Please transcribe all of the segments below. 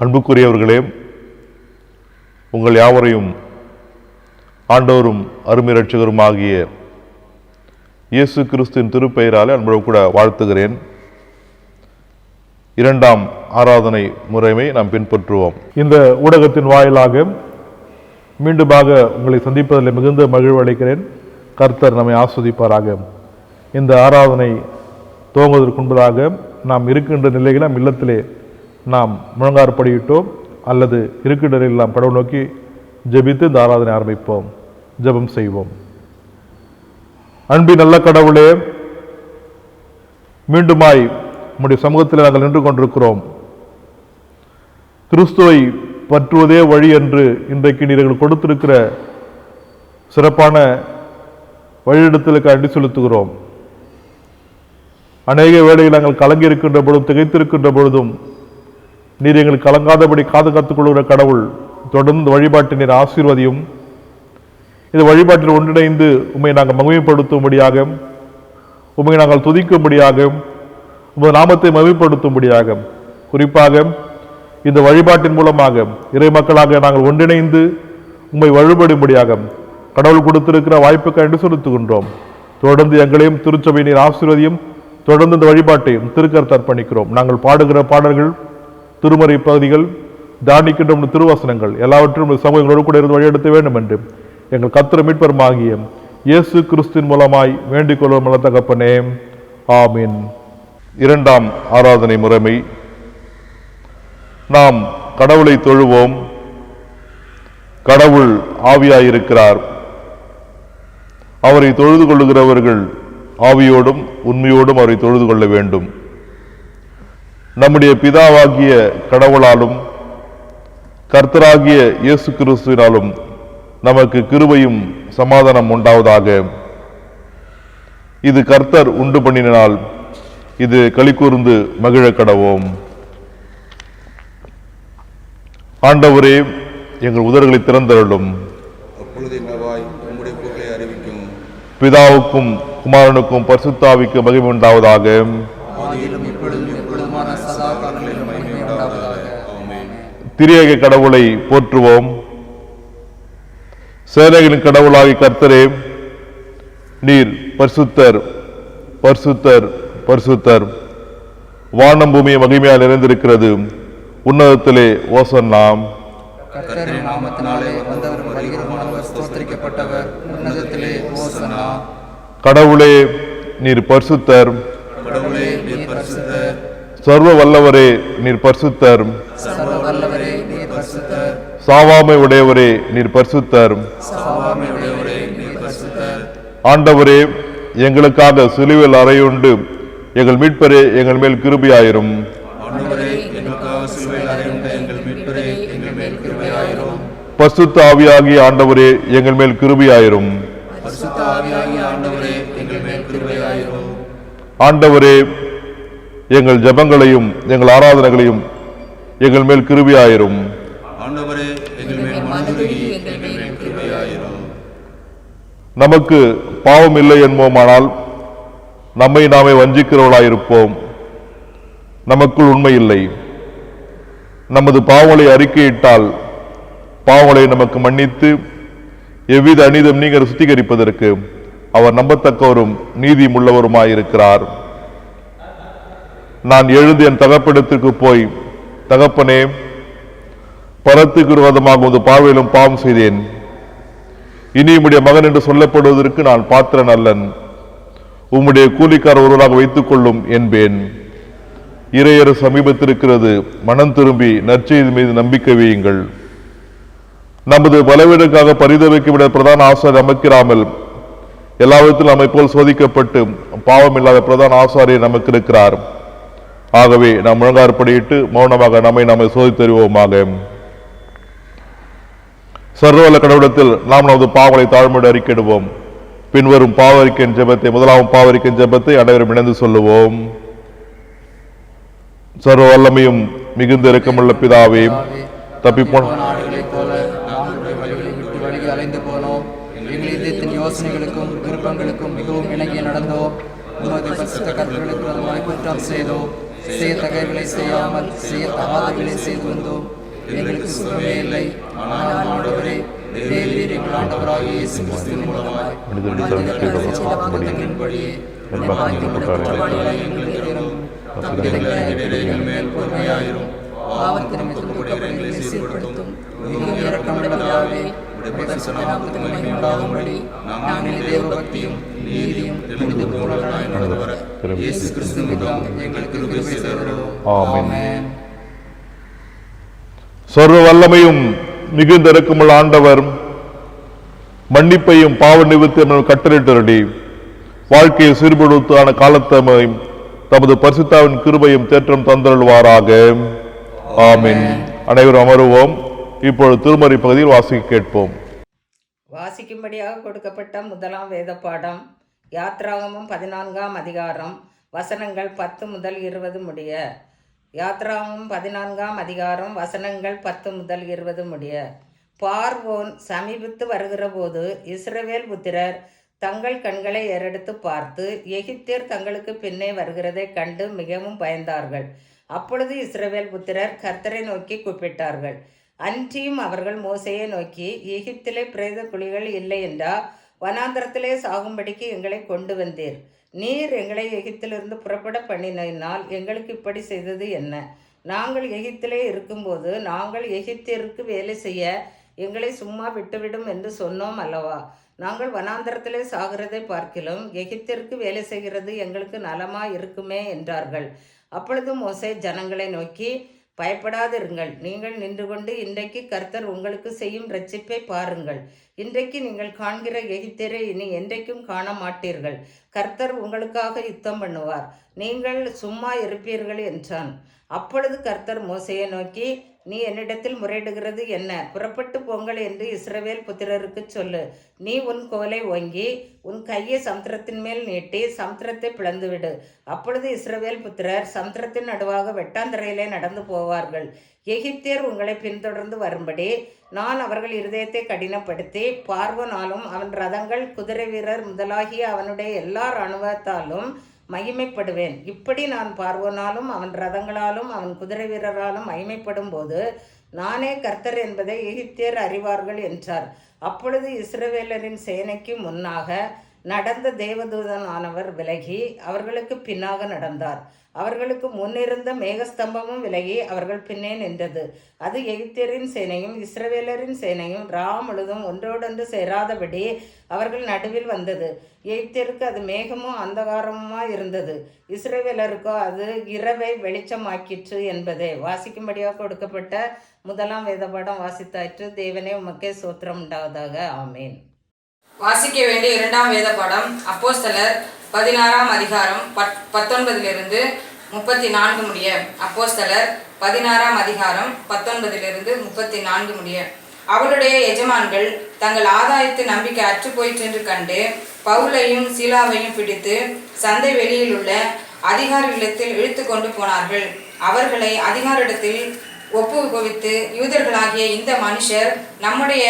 அன்புக்குரியவர்களே, உங்கள் யாவரையும் ஆண்டவரும் அருமை இரட்சகருமாகிய இயேசு கிறிஸ்துவின் திருப்பெயராலே அன்போடு கூட வாழ்த்துகிறேன். இரண்டாம் ஆராதனை முறைமை நாம் பின்பற்றுவோம். இந்த ஊடகத்தின் வாயிலாக மீண்டுமாக உங்களை சந்திப்பதில் மிகுந்த மகிழ்வு அளிக்கிறேன். கர்த்தர் நம்மை ஆஸ்வதிப்பாராக. இந்த ஆராதனை துவங்குவதற்கு முன்பதாக நாம் இருக்கின்ற நிலையில் நம் இல்லத்திலே நாம் முழங்காற்படியிட்டோம் அல்லது இருக்கின்ற நிலையில் நாம் கடவுள் நோக்கி ஜெபித்து இந்த ஆராதனை ஆரம்பிப்போம். ஜெபம் செய்வோம். அன்பின் நல்ல கடவுளே, மீண்டுமாய் நம்முடைய சமூகத்தில் நாங்கள் நின்று கொண்டிருக்கிறோம். கிறிஸ்துவை பற்றுவதே வழி என்று இன்றைக்கு நீங்கள் கொடுத்திருக்கிற சிறப்பான வழியிடத்திற்கு அடி செலுத்துகிறோம். அநேக வேளையில் நாங்கள் கலங்கி இருக்கின்ற பொழுதும் திகைத்திருக்கின்ற பொழுதும் நீர் எங்களுக்கு கலங்காதபடி காத்துக் கொள்கிற கடவுள். தொடர்ந்து வழிபாட்டை நீர் ஆசீர்வதியும். இந்த வழிபாட்டில் ஒன்றிணைந்து உம்மை நாங்கள் மகிமைப்படுத்தும்படியாக, உம்மை நாங்கள் துதிக்கும்படியாக, உமது நாமத்தை மகிமைப்படுத்தும்படியாக, குறிப்பாக இந்த வழிபாட்டின் மூலமாக இறை மக்களாக நாங்கள் ஒன்றிணைந்து உம்மை வழிபடும்படியாக கடவுள் கொடுத்திருக்கிற வாய்ப்புக்கு நன்றி செலுத்துகின்றோம். தொடர்ந்து எங்களையும் திருச்சபை நீர் ஆசீர்வதியும். தொடர்ந்து இந்த வழிபாட்டையும் திருக்கரத்தில் அர்ப்பணிக்கிறோம். நாங்கள் பாடுகிற பாடல்கள், திருமறை பகுதிகள், தானிக்கின்ற திருவசனங்கள் எல்லாவற்றும் சமூகங்களோடு கூட இருந்து வழியெடுத்த வேண்டும் என்று எங்கள் கர்த்தர் மீட்பருமாகிய இயேசு கிறிஸ்துவின் மூலமாய் வேண்டிக் கொள்வோம். நல்ல தகப்பனே, ஆமீன். இரண்டாம் ஆராதனை முறைமை. நாம் கடவுளை தொழுவோம். கடவுள் ஆவியாயிருக்கிறார். அவரை தொழுது கொள்ளுகிறவர்கள் ஆவியோடும் உண்மையோடும் அவரை தொழுது கொள்ள வேண்டும். நம்முடைய பிதாவாகிய கடவுளாலும் கர்த்தராகிய இயேசு கிறிஸ்துவினாலும் நமக்கு கிருபையும் சமாதானம் உண்டாவதாக. இது கர்த்தர் உண்டு பண்ணினால் இது களிகூர்ந்து மகிழ கடவோம். ஆண்டவரே, எங்கள் உதடுகளை திறந்தருளும். பிதாவுக்கும் குமாரனுக்கும் பரிசுத்த ஆவிக்கும் மகிமை உண்டாவதாக. திரியேக கடவுளை போற்றுவோம். சேனைகளின் கடவுளாகி கர்த்தரே, நீர் பரிசுத்தர், பரிசுத்தர், பரிசுத்தர். வானம் பூமியை மகிமையால் நிறைந்திருக்கிறது. உன்னதத்திலே ஓசன்னா. கடவுளே, நீர் பரிசுத்தர். சர்வ வல்லவரே, நீர் பரிசுத்தர். சாவாமை உடையவரே, நீர் பரிசுத்தர். ஆண்டவரே, எங்களுக்காக சிலுவையில் அறையுண்டு எங்கள் மீட்பரே எங்கள் மேல் கிருபையாயிரும். பரிசுத்த ஆவியாகிய ஆண்டவரே எங்கள் மேல் கிருபையாயிரும். ஆண்டவரே, எங்கள் ஜெபங்களையும் எங்கள் ஆராதனைகளையும் எங்கள் மேல் கிருபையாயிரும். நமக்கு பாவம் இல்லை என்போமானால் நம்மை நாமே வஞ்சிக்கிறவர்களாயிருப்போம். நமக்குள் உண்மை இல்லை. நமது பாவங்களை அறிக்கையிட்டால் பாவங்களை நமக்கு மன்னித்து எவ்வித அநீதம் நீங்க சுத்திகரிப்பதற்கு அவர் நம்பத்தக்கவரும் நீதியும் உள்ளவருமாயிருக்கிறார். நான் எழுந்து என் தகப்பனிடத்திற்கு போய், தகப்பனே, பரத்துக்கு விரோதமாக உமது பார்வையிலும் பாவம் செய்தேன். இனி உம்முடைய மகன் என்று சொல்லப்படுவதற்கு நான் பாத்திரன் அல்லன். உம்முடைய கூலிக்கார ஒருவராக வைத்துக் கொள்ளும் என்பேன். இறையர் சமீபத்திருக்கிறது. மனம் திரும்பி நற்செய்தி மீது நம்பிக்கை வையுங்கள். நமது பலவீனக்காக பரிதவிக்க பிரதான ஆசாரியர் நமக்கிராமல் எல்லாவிதத்திலும் நம்மை போல் சோதிக்கப்பட்டு பாவம் இல்லாத பிரதான ஆசாரியர் நமக்கு இருக்கிறார். ஆகவே நாம் முழங்காற்படியிட்டு மௌனமாக நம்மை சோதித்தறிவோமாக. சர்வவல்ல கடவுளத்தில் நாம் நமது பாவங்களை தாழ்மையோடு அறிக்கையிடுவோம். பின்வரும் பாவரிக்கையின் ஜெபத்தை, முதலாம் பாவரிக்கையின் ஜெபத்தை அனைவரும் இணைந்து சொல்லுவோம். சர்வ வல்லமையும் மிகுந்த இரக்கமுள்ள பிதாவே, தப்பிப்போன யோசனைகளுக்கும் விருப்பங்களுக்கும் மிகவும் இணங்கி நடந்தோம். உமது பரிசுத்த கற்பனைகளுக்கு விரோதமாய் குற்றம் செய்தோம். செய்யத்தக்கவைகளை செய்யாமல் செய்யத்தகாதவைகளை செய்து வந்தோம். எங்களுக்கு சுகமே இல்லை. ஆனால் ஆண்டவரே, தேவரீர் எங்கள் ஆண்டவராகிய இயேசு கிறிஸ்துவின் மூலமாய் மேல் பொறுமையாயிரும். பாவத்தின் சீர்படுத்தும் நாங்கள் தேவ பக்தியும் நீதியும் இயேசு கிறிஸ்து எங்களுக்கு கிருபை செய்தருளும். ஆமென். சர்வ வல்லமையும் மிகுந்த இரக்கமுள்ள ஆண்டவர் மன்னிப்பையும் பாவ நிவர்த்தியும் கட்டளையிட்டருளி வாழ்க்கையை சீர்படுத்தான காலத்தமையும் தமது பரிசுத்தாவின் கிருபையும் தேற்றம் தந்தருள்வாராக. ஆமென். அனைவரும் அமருவோம். இப்பொழுது திருமறை பகுதியில் வாசிக்க கேட்போம். வாசிக்கும்படியாக கொடுக்கப்பட்ட முதலாம் வேத பாடம் யாத்ராகமம் 14ஆம் அதிகாரம் வசனங்கள் 10 முதல் 20 முடிய. யாத்ராகமம் 14ஆம் அதிகாரம் வசனங்கள் 10 முதல் 20 முடிய. பார்வோன் சமீபித்து வருகிற போது இஸ்ரவேல் புத்திரர் தங்கள் கண்களை ஏறெடுத்து பார்த்து எகிப்தியர் தங்களுக்கு பின்னே வருகிறதை கண்டு மிகவும் பயந்தார்கள். அப்பொழுது இஸ்ரவேல் புத்திரர் கர்த்தரை நோக்கி கூப்பிட்டார்கள். அன்றியும் அவர்கள் மோசையை நோக்கி, எகிப்திலே பிரேத குழிகள் இல்லை என்றா வனாந்தரத்திலே சாகும்படிக்கு எங்களை கொண்டு வந்தீர். நீர் எங்களை எகிப்திலிருந்து புறப்பட பண்ணினால் எங்களுக்கு இப்படி செய்தது என்ன? நாங்கள் எகிப்திலே இருக்கும்போது நாங்கள் எகிப்தியருக்கு வேலை செய்ய எங்களை சும்மா விட்டுவிடும் என்று சொன்னோம் அல்லவா? நாங்கள் வனாந்தரத்திலே சாகிறதை பார்க்கிலும் எகிப்தியருக்கு வேலை செய்கிறது எங்களுக்கு நலமா இருக்குமே என்றார்கள். அப்பொழுது மோசே ஜனங்களை நோக்கி, பயப்படாதிருங்கள். நீங்கள் நின்று கொண்டு இன்றைக்கு கர்த்தர் உங்களுக்கு செய்யும் இரட்சிப்பை பாருங்கள். இன்றைக்கு நீங்கள் காண்கிற எகிப்தியரை இனி என்றைக்கும் காண மாட்டீர்கள். கர்த்தர் உங்களுக்காக யுத்தம் பண்ணுவார். நீங்கள் சும்மா இருப்பீர்கள் என்றான். அப்பொழுது கர்த்தர் மோசையை நோக்கி, நீ என்னிடத்தில் முறையிடுகிறது என்ன? புறப்பட்டு போங்கள் என்று இஸ்ரவேல் புத்திரருக்கு சொல்லு. நீ உன் கோலை ஓங்கி உன் கையை சமுத்திரத்தின் மேல் நீட்டி சமுத்திரத்தை பிளந்துவிடு. அப்பொழுது இஸ்ரவேல் புத்திரர் சமுத்திரத்தின் நடுவாக வெட்டாந்தரையிலே நடந்து போவார்கள். எகிப்தியர் உங்களை பின்தொடர்ந்து வரும்படி நான் அவர்கள் இருதயத்தை கடினப்படுத்தி பார்வோனாலும் அவன் ரதங்கள் குதிரை வீரர் முதலாகிய அவனுடைய எல்லா இராணுவத்தாலும் மகிமைப்படுவேன். இப்படி நான் பார்வோனாலும் அவன் ரதங்களாலும் அவன் குதிரை வீரராலும் மகிமைப்படும் போது நானே கர்த்தர் என்பதை எகிப்தியர் அறிவார்கள் என்றார். அப்பொழுது இஸ்ரவேலரின் சேனைக்கு முன்னாக நடந்த தேவதூதனானவர் விலகி அவர்களுக்கு பின்னாக நடந்தார். அவர்களுக்கு முன்னிருந்த மேகஸ்தம்பமும் விலகி அவர்கள் பின்னே நின்றது. அது எகிப்தியரின் சேனையும் இஸ்ரவேலரின் சேனையும் முழுதும் ஒன்றோடொன்று சேராதபடி அவர்கள் நடுவில் வந்தது. எகிப்தியருக்கு அது மேகமும் அந்தகாரமுமா இருந்தது. இஸ்ரவேலருக்கோ அது இரவை வெளிச்சமாக்கிற்று என்பதே. வாசிக்கும்படியாக கொடுக்கப்பட்ட முதலாம் வேதபாடம் வாசித்தாயிற்று. தேவனே உமக்கே சோத்திரம் உண்டாவதாக. ஆமேன். வாசிக்க வேண்டிய இரண்டாம் வேத பாடம் அப்போஸ்தலர் 16ஆம் அதிகாரம் 19 34 முடிய. அப்போஸ்தலர் 16ஆம் அதிகாரம் 19 34 முடிய. அவருடைய எஜமான்கள் தங்கள் ஆதாயத்து நம்பிக்கை அற்று போயிற்றென்று கண்டு பவுலையும் சீலாவையும் பிடித்து சந்தை வெளியில் உள்ள அதிகாரிகளிடத்தில் இழுத்து கொண்டு போனார்கள். அவர்களை அதிகாரிடத்தில் ஒப்புவித்து, யூதர்களாகிய இந்த மனுஷர் நம்முடைய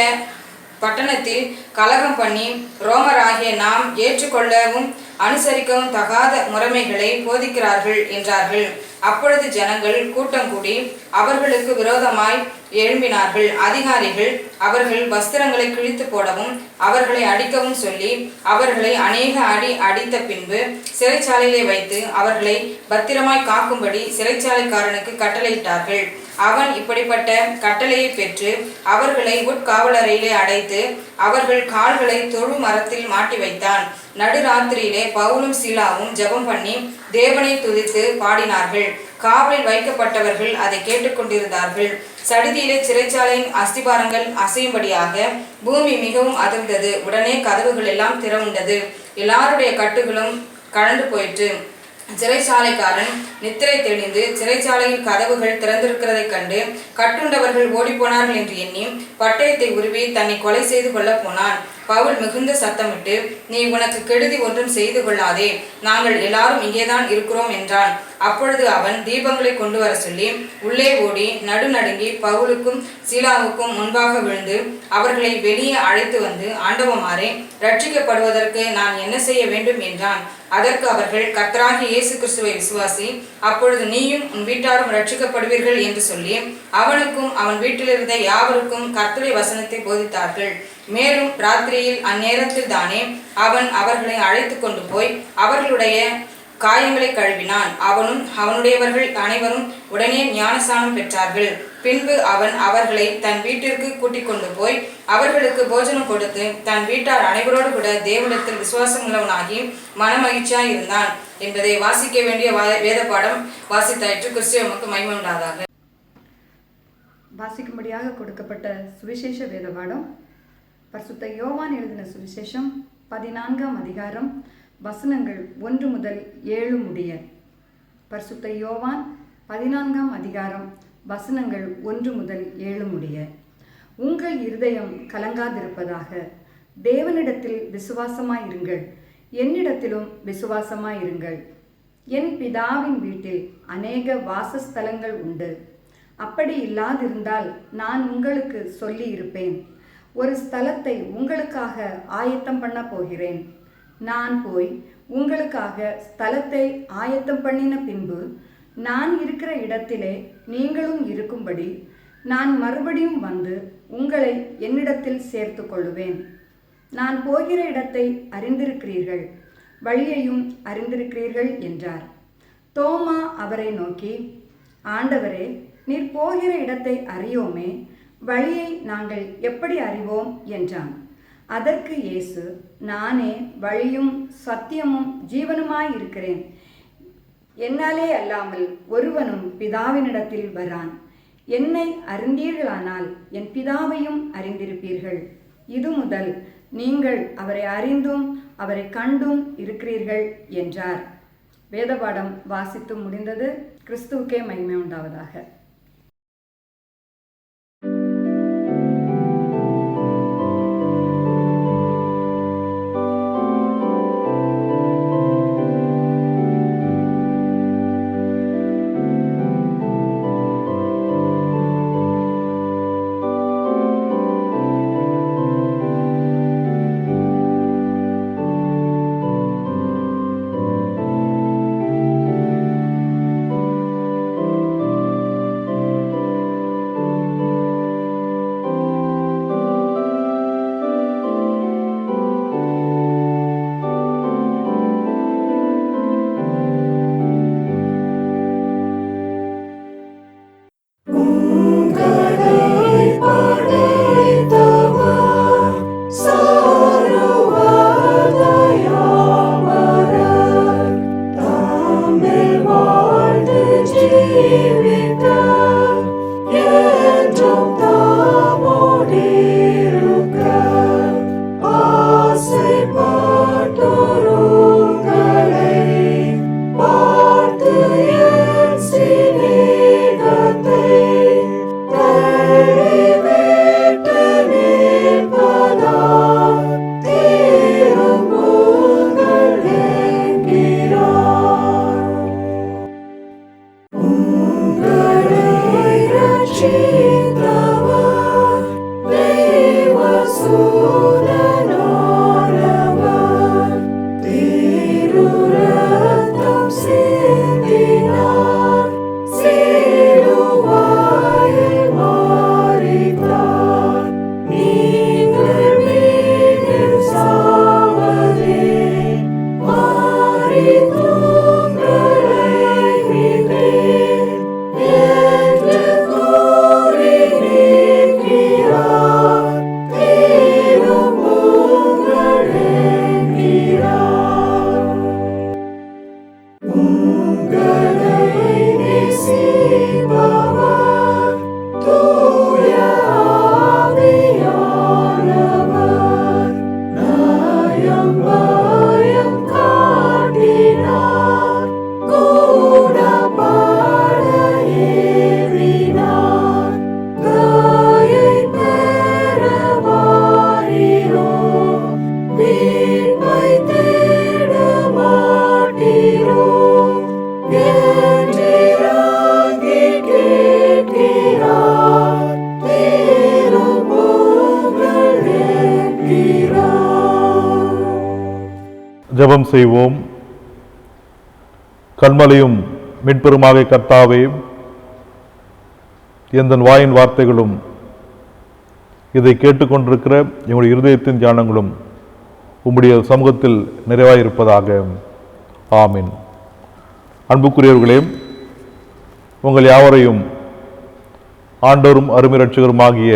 பட்டணத்தில் கலகம் பண்ணி ரோமராகிய நாம் ஏற்றுக்கொள்ளவும் அனுசரிக்கவும் தகாத முறைமைகளை போதிக்கிறார்கள் என்றார்கள். அப்பொழுது ஜனங்கள் கூட்டம் கூடி அவர்களுக்கு விரோதமாய் எழும்பினார்கள். அதிகாரிகள் அவர்கள் வஸ்திரங்களை கிழித்து போடவும் அவர்களை அடிக்கவும் சொல்லி அவர்களை அநேக அடி அடித்த பின்பு சிறைச்சாலையிலே வைத்து அவர்களை பத்திரமாய் காக்கும்படி சிறைச்சாலைக்காரனுக்கு கட்டளையிட்டார்கள். அவன் இப்படிப்பட்ட கட்டளையை பெற்று அவர்களை உட்காவலறையிலே அடைத்து அவர்கள் கால்களை தொழு மரத்தில் மாட்டி வைத்தான். நடுராத்திரியிலே பவுலும் சீலாவும் ஜெபம் பண்ணி தேவனை துதித்து பாடினார்கள். காவலில் வைக்கப்பட்டவர்கள் அதை கேட்டுக்கொண்டிருந்தார்கள். சடிதியிலே சிறைச்சாலையின் அஸ்திபாரங்கள் அசையும்படியாக பூமி மிகவும் அதிர்ந்தது. உடனே கதவுகள் எல்லாம் திறவுண்டது. எல்லாருடைய கட்டுகளும் கழண்டு போயிற்று. சிறைச்சாலைக்காரன் நித்திரை தெளிந்து சிறைச்சாலையின் கதவுகள் திறந்திருக்கிறதை கண்டு கட்டுண்டவர்கள் ஓடிப்போனார்கள் என்று எண்ணி பட்டயத்தை உருவி தன்னை கொலை செய்து கொள்ள போனான். பவுல் மிகுந்த சத்தமிட்டு, நீ உனக்கு கெடுதி ஒன்றும் செய்து கொள்ளாதே, நாங்கள் எல்லாரும் இங்கேதான் இருக்கிறோம் என்றான். அப்பொழுது அவன் தீபங்களை கொண்டு வர சொல்லி உள்ளே ஓடி நடுநடுங்கி பவுலுக்கும் சீலாவுக்கும் முன்பாக விழுந்து அவர்களை வெளியே அழைத்து வந்து, ஆண்டவமாரே, ரட்சிக்கப்படுவதற்கு நான் என்ன செய்ய வேண்டும் என்றான். அதற்கு அவர்கள், கர்த்தராகிய இயேசு கிறிஸ்துவை விசுவாசி, அப்பொழுது நீயும் உன் வீட்டாரும் ரட்சிக்கப்படுவீர்கள் என்று சொல்லி அவனுக்கும் அவன் வீட்டிலிருந்த யாவருக்கும் கர்த்தருடைய வசனத்தை போதித்தார்கள். மேலும் ராத்திரியில் அந்நேரத்தில் தானே அவன் அவர்களை அழைத்து கொண்டு போய் அவர்களுடைய காயங்களை கழுவினான். அவனும் அவனுடையவர்கள் அனைவரும் உடனே ஞானஸ்நானம் பெற்றார்கள். பின்பு அவன் அவர்களை தன் வீட்டிற்கு கூட்டிக் கொண்டு போய் அவர்களுக்கு போஜனம் கொடுத்து தன் வீட்டார் அனைவரோடு கூட தேவனிடத்தில் விசுவாசம் உள்ளவனாகி மனமகிழ்ச்சியாய் இருந்தான் என்பதை வாசிக்க வேண்டிய வேத பாடம் வாசித்தாயிற்று. கிறிஸ்துவுக்கு மகிமை உண்டாதாக. வாசிக்கும்படியாக கொடுக்கப்பட்ட சுவிசேஷ வேத பாடம் பரிசுத்த யோவான் எழுதின சுவிசேஷம் 14ஆம் அதிகாரம் வசனங்கள் 1 முதல் 7 முடிய. பரிசுத்த யோவான் 14ஆம் அதிகாரம் வசனங்கள் 1 முதல் 7 முடிய. உங்கள் இருதயம் கலங்காதிருப்பதாக. தேவனிடத்தில் விசுவாசமாயிருங்கள், என்னிடத்திலும் விசுவாசமாயிருங்கள். என் பிதாவின் வீட்டில் அநேக வாசஸ்தலங்கள் உண்டு. அப்படி இல்லாதிருந்தால் நான் உங்களுக்கு சொல்லி இருப்பேன். ஒரு ஸ்தலத்தை உங்களுக்காக ஆயத்தம் பண்ண போகிறேன். நான் போய் உங்களுக்காக ஸ்தலத்தை ஆயத்தம் பண்ணின பின்பு நான் இருக்கிற இடத்திலே நீங்களும் இருக்கும்படி நான் மறுபடியும் வந்து உங்களை என்னிடத்தில் சேர்த்து கொள்ளுவேன். நான் போகிற இடத்தை அறிந்திருக்கிறீர்கள், வழியையும் அறிந்திருக்கிறீர்கள் என்றார். தோமா அவரை நோக்கி, ஆண்டவரே, நீர் போகிற இடத்தை அறியோமே, வழியை நாங்கள் எப்படி அறிவோம் என்றான். அதற்கு இயேசு, நானே வழியும் சத்தியமும் ஜீவனுமாயிருக்கிறேன். என்னாலே அல்லாமல் ஒருவனும் பிதாவினிடத்தில் வரான். என்னை அறிந்தீர்களானால் என் பிதாவையும் அறிந்திருப்பீர்கள். இது முதல் நீங்கள் அவரை அறிந்தும் அவரை கண்டும் இருக்கிறீர்கள் என்றார். வேதபாடம் வாசித்து முடிந்தது. கிறிஸ்துவுக்கே மகிமை உண்டாவதாக. ஜெபம் செய்வோம். கண்மலையும் மின்பெருமாக கர்த்தாவே, எந்த வாயின் வார்த்தைகளும் இதை கேட்டுக்கொண்டிருக்கிற எங்களுடைய இருதயத்தின் தியானங்களும் உம்முடைய சமூகத்தில் நிறைவாயிருப்பதாக. ஆமீன். அன்புக்குரியவர்களே, உங்கள் யாவரையும் ஆண்டவரும் அருமை இரட்சகருமாகிய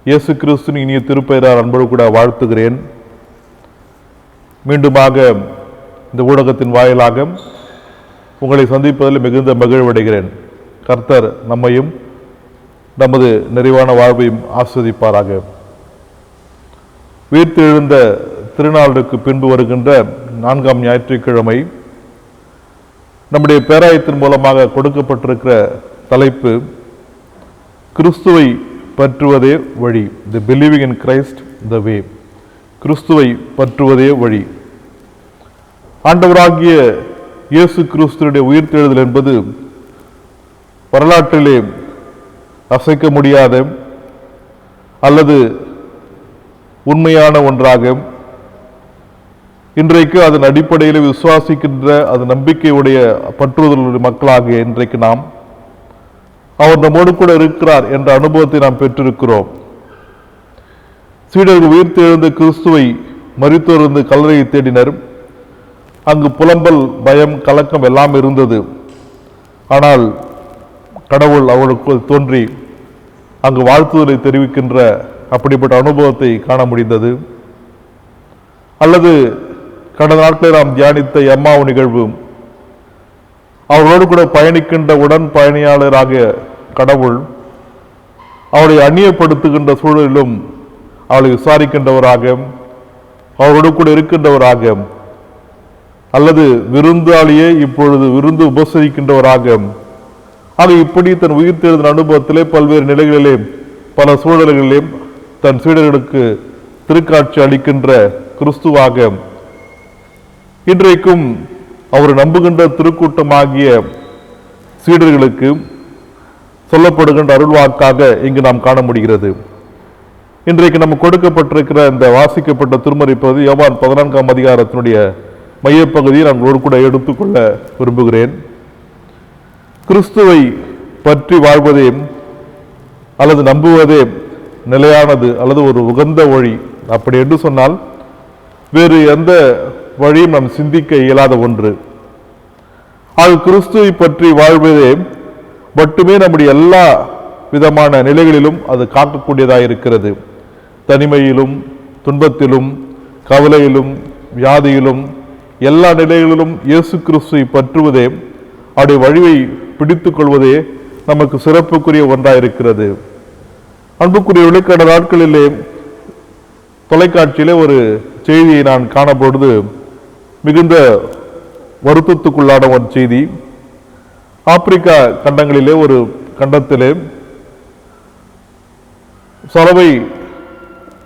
இயேசு கிறிஸ்துவின் இனிய திருப்பெயரால் அன்போடு கூட வாழ்த்துகிறேன். மீண்டுமாக இந்த ஊடகத்தின் வாயிலாக உங்களை சந்திப்பதில் மிகுந்த மகிழ்வடைகிறேன். கர்த்தர் நம்மையும் நமது நிறைவான வாழ்வையும் ஆஸ்வதிப்பாராக. உயிர்த்தெழுந்த திருநாளுக்கு பின்பு வருகின்ற 4ஆம் ஞாயிற்றுக்கிழமை நம்முடைய பேராயத்தின் மூலமாக கொடுக்கப்பட்டிருக்கிற தலைப்பு கிறிஸ்துவை பற்றுவதே வழி. தி பிலீவிங் இன் கிரைஸ்ட் த வே. கிறிஸ்துவை பற்றுவதே வழி. ஆண்டவராகிய இயேசு கிறிஸ்துவுடைய உயிர்த்தெழுதல் என்பது வரலாற்றிலே அசைக்க முடியாத அல்லது உண்மையான ஒன்றாக, இன்றைக்கு அதன் அடிப்படையில் விசுவாசிக்கின்ற அது நம்பிக்கையுடைய பற்றுதலுடைய மக்களாக இன்றைக்கு நாம் அவர் நம்மோடு கூட இருக்கிறார் என்ற அனுபவத்தை நாம் பெற்றிருக்கிறோம். சீடர்கள் உயிர்த்தெழுந்த கிறிஸ்துவை மரித்தோர்ந்து கல்லறையை தேடினர். அங்கு புலம்பல், பயம், கலக்கம் எல்லாம் இருந்தது. ஆனால் கடவுள் அவளுக்கு தோன்றி அங்கு வாழ்த்துதலை தெரிவிக்கின்ற அப்படிப்பட்ட அனுபவத்தை காண முடிந்தது. அல்லது கடந்த நாட்களில் நாம் தியானித்த எம்மாவு நிகழ்வு, அவர்களோடு கூட பயணிக்கின்ற உடன் பயணியாளராக கடவுள் அவளை அந்நியப்படுத்துகின்ற சூழலிலும் அவளை விசாரிக்கின்றவராக, அவரோடு கூட இருக்கின்றவராக, அல்லது விருந்தாளியே இப்பொழுது விருந்து உபசரிக்கின்றவராக, ஆக இப்படி தன் உயிர்த்தெழுந்த அனுபவத்திலே பல்வேறு நிலைகளிலே பல சூழல்களிலே தன் சீடர்களுக்கு திருக்காட்சி அளிக்கின்ற கிறிஸ்துவாக இன்றைக்கும் அவர் நம்புகின்ற திருக்கூட்டமாகிய சீடர்களுக்கு சொல்லப்படுகின்ற அருள்வாக்காக இங்கு நாம் காண முடிகிறது. இன்றைக்கு நம்ம கொடுக்கப்பட்டிருக்கிற இந்த வாசிக்கப்பட்ட திருமறை பகுதி யோவான் 14ஆம் அதிகாரத்தினுடைய மையப்பகுதியை நான் ஒரு கூட எடுத்துக்கொள்ள விரும்புகிறேன். கிறிஸ்துவை பற்றி வாழ்வதே அல்லது நம்புவதே நிலையானது அல்லது ஒரு உகந்த வழி. அப்படி என்று சொன்னால் வேறு எந்த வழியும் நாம் சிந்திக்க இயலாத ஒன்று. அது கிறிஸ்துவை பற்றி வாழ்வதே மட்டுமே நம்முடைய எல்லா விதமான நிலைகளிலும் அது காக்கக்கூடியதாக இருக்கிறது. தனிமையிலும், துன்பத்திலும், கவலையிலும், வியாதியிலும், எல்லா நிலைகளிலும் இயேசு கிறிஸ்துவை பற்றுவதே, அவருடைய வழியை பிடித்துக் கொள்வதே நமக்கு சிறப்புக்குரிய ஒன்றாயிருக்கிறது. அன்புக்குரிய கடந்த நாட்களிலே தொலைக்காட்சியிலே ஒரு செய்தியை நான் காணப்பொழுது மிகுந்த வருத்தத்துக்குள்ளான ஒரு செய்தி. ஆப்பிரிக்கா கண்டங்களிலே ஒரு கண்டத்திலே சலவை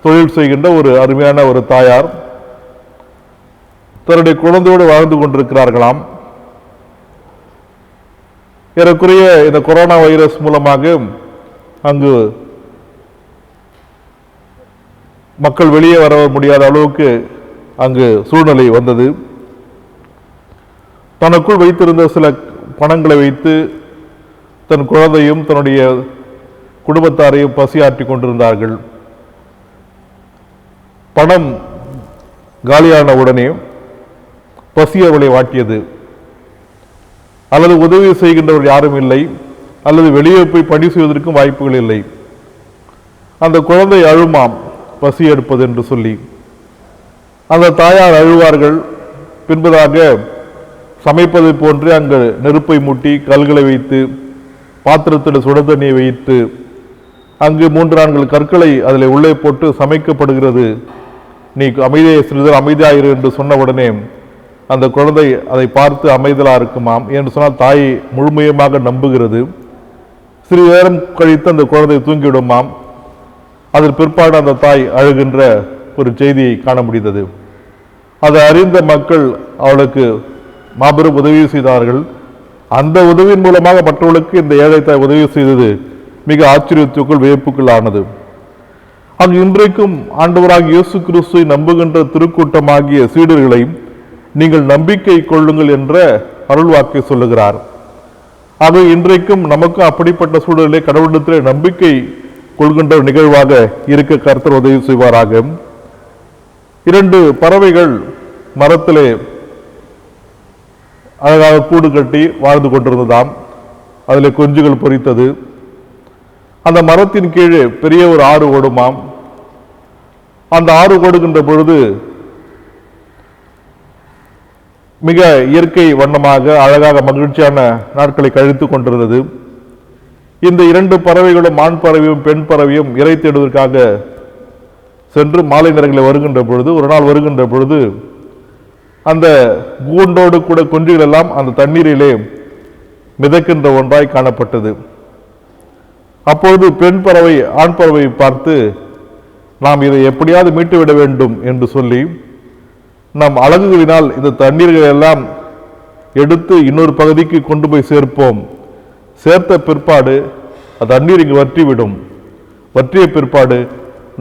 தொழில் செய்கின்ற ஒரு அருமையான ஒரு தாயார் தன்னுடைய குழந்தையோடு வாழ்ந்து கொண்டிருக்கிறார்களாம். ஏறக்குறைய இந்த கொரோனா வைரஸ் மூலமாக அங்கு மக்கள் வெளியே வர முடியாத அளவுக்கு அங்கு சூழ்நிலை வந்தது. தனக்குள் வைத்திருந்த சில பணங்களை வைத்து தன் குழந்தையும் தன்னுடைய குடும்பத்தாரையும் பசியாற்றி கொண்டிருந்தார்கள். பணம் காலியான உடனே பசி அவளை வாட்டியது. அல்லது உதவி செய்கின்றவர் யாரும் இல்லை, அல்லது வெளியே போய் பணி செய்வதற்கும் வாய்ப்புகள் இல்லை. அந்த குழந்தை அழுமாம், பசி எடுப்பது என்று சொல்லி. அந்த தாயார் அழுவார்கள். பின்பதாக சமைப்பதை போன்று அங்கு நெருப்பை மூட்டி கல்களை வைத்து பாத்திரத்தில் சுட தண்ணியை வைத்து அங்கு 3-4 கற்களை அதில் உள்ளே போட்டு சமைக்கப்படுகிறது. நீ சிறிது அமைதியாயிரு என்று சொன்ன உடனே அந்த குழந்தை அதை பார்த்து அமைதலா இருக்குமாம். என்று சொன்னால் தாயை முழுமையமாக நம்புகிறது. சிறிது நேரம் கழித்து அந்த குழந்தை தூங்கிவிடுமாம். அதன் பிற்பாடு அந்த தாய் அழுகின்ற ஒரு செய்தியை காண முடிந்தது. அதை அறிந்த மக்கள் அவளுக்கு மாபெரும் உதவி செய்தார்கள். அந்த உதவியின் மூலமாக மற்றவர்களுக்கு இந்த ஏழை தாய் உதவி செய்தது மிக ஆச்சரியத்துக்குள் வியப்புக்குள் ஆனது. அங்கு இன்றைக்கும் ஆண்டவராகிய இயேசு கிறிஸ்துவை நம்புகின்ற திருக்கூட்டமாகிய சீடர்களை நீங்கள் நம்பிக்கை கொள்ளுங்கள் என்ற அருள்வாக்கை சொல்லுகிறார். ஆக இன்றைக்கும் நமக்கு அப்படிப்பட்ட சூழலிலே கடவுளிடத்திலே நம்பிக்கை கொள்கின்ற நிகழ்வாக இருக்க கர்த்தர் உதவி செய்வாராக. 2 பறவைகள் மரத்திலே அழகாக கூடு கட்டி வாழ்ந்து கொண்டிருந்ததாம். அதில் குஞ்சுகள் பொரித்தது. அந்த மரத்தின் கீழே பெரிய ஒரு ஆறு ஓடுமாம். அந்த ஆறு ஓடுகின்ற பொழுது மிக இயற்கை வண்ணமாக அழகாக மகிழ்ச்சியான நாட்களை கழித்து கொண்டிருந்தது. இந்த 2 பறவைகளும், ஆண் பறவையும் பெண் பறவையும் இறை தேடுவதற்காக சென்று மாலை நேரங்களில் வருகின்ற பொழுது, ஒரு நாள் வருகின்ற பொழுது அந்த கூண்டோடு கூட குஞ்சுகள் எல்லாம் அந்த தண்ணீரிலே மிதக்கின்ற ஒன்றாய் காணப்பட்டது. அப்பொழுது பெண் பறவை ஆண் பறவை பார்த்து, நாம் இதை எப்படியாவது மீட்டு விட வேண்டும் என்று சொல்லி நம் அலகுகளினால் இந்த தண்ணீர்களை எல்லாம் எடுத்து இன்னொரு பகுதிக்கு கொண்டு போய் சேர்ப்போம். சேர்த்த பிற்பாடு தண்ணீர் இங்கு வற்றிவிடும். வற்றிய பிற்பாடு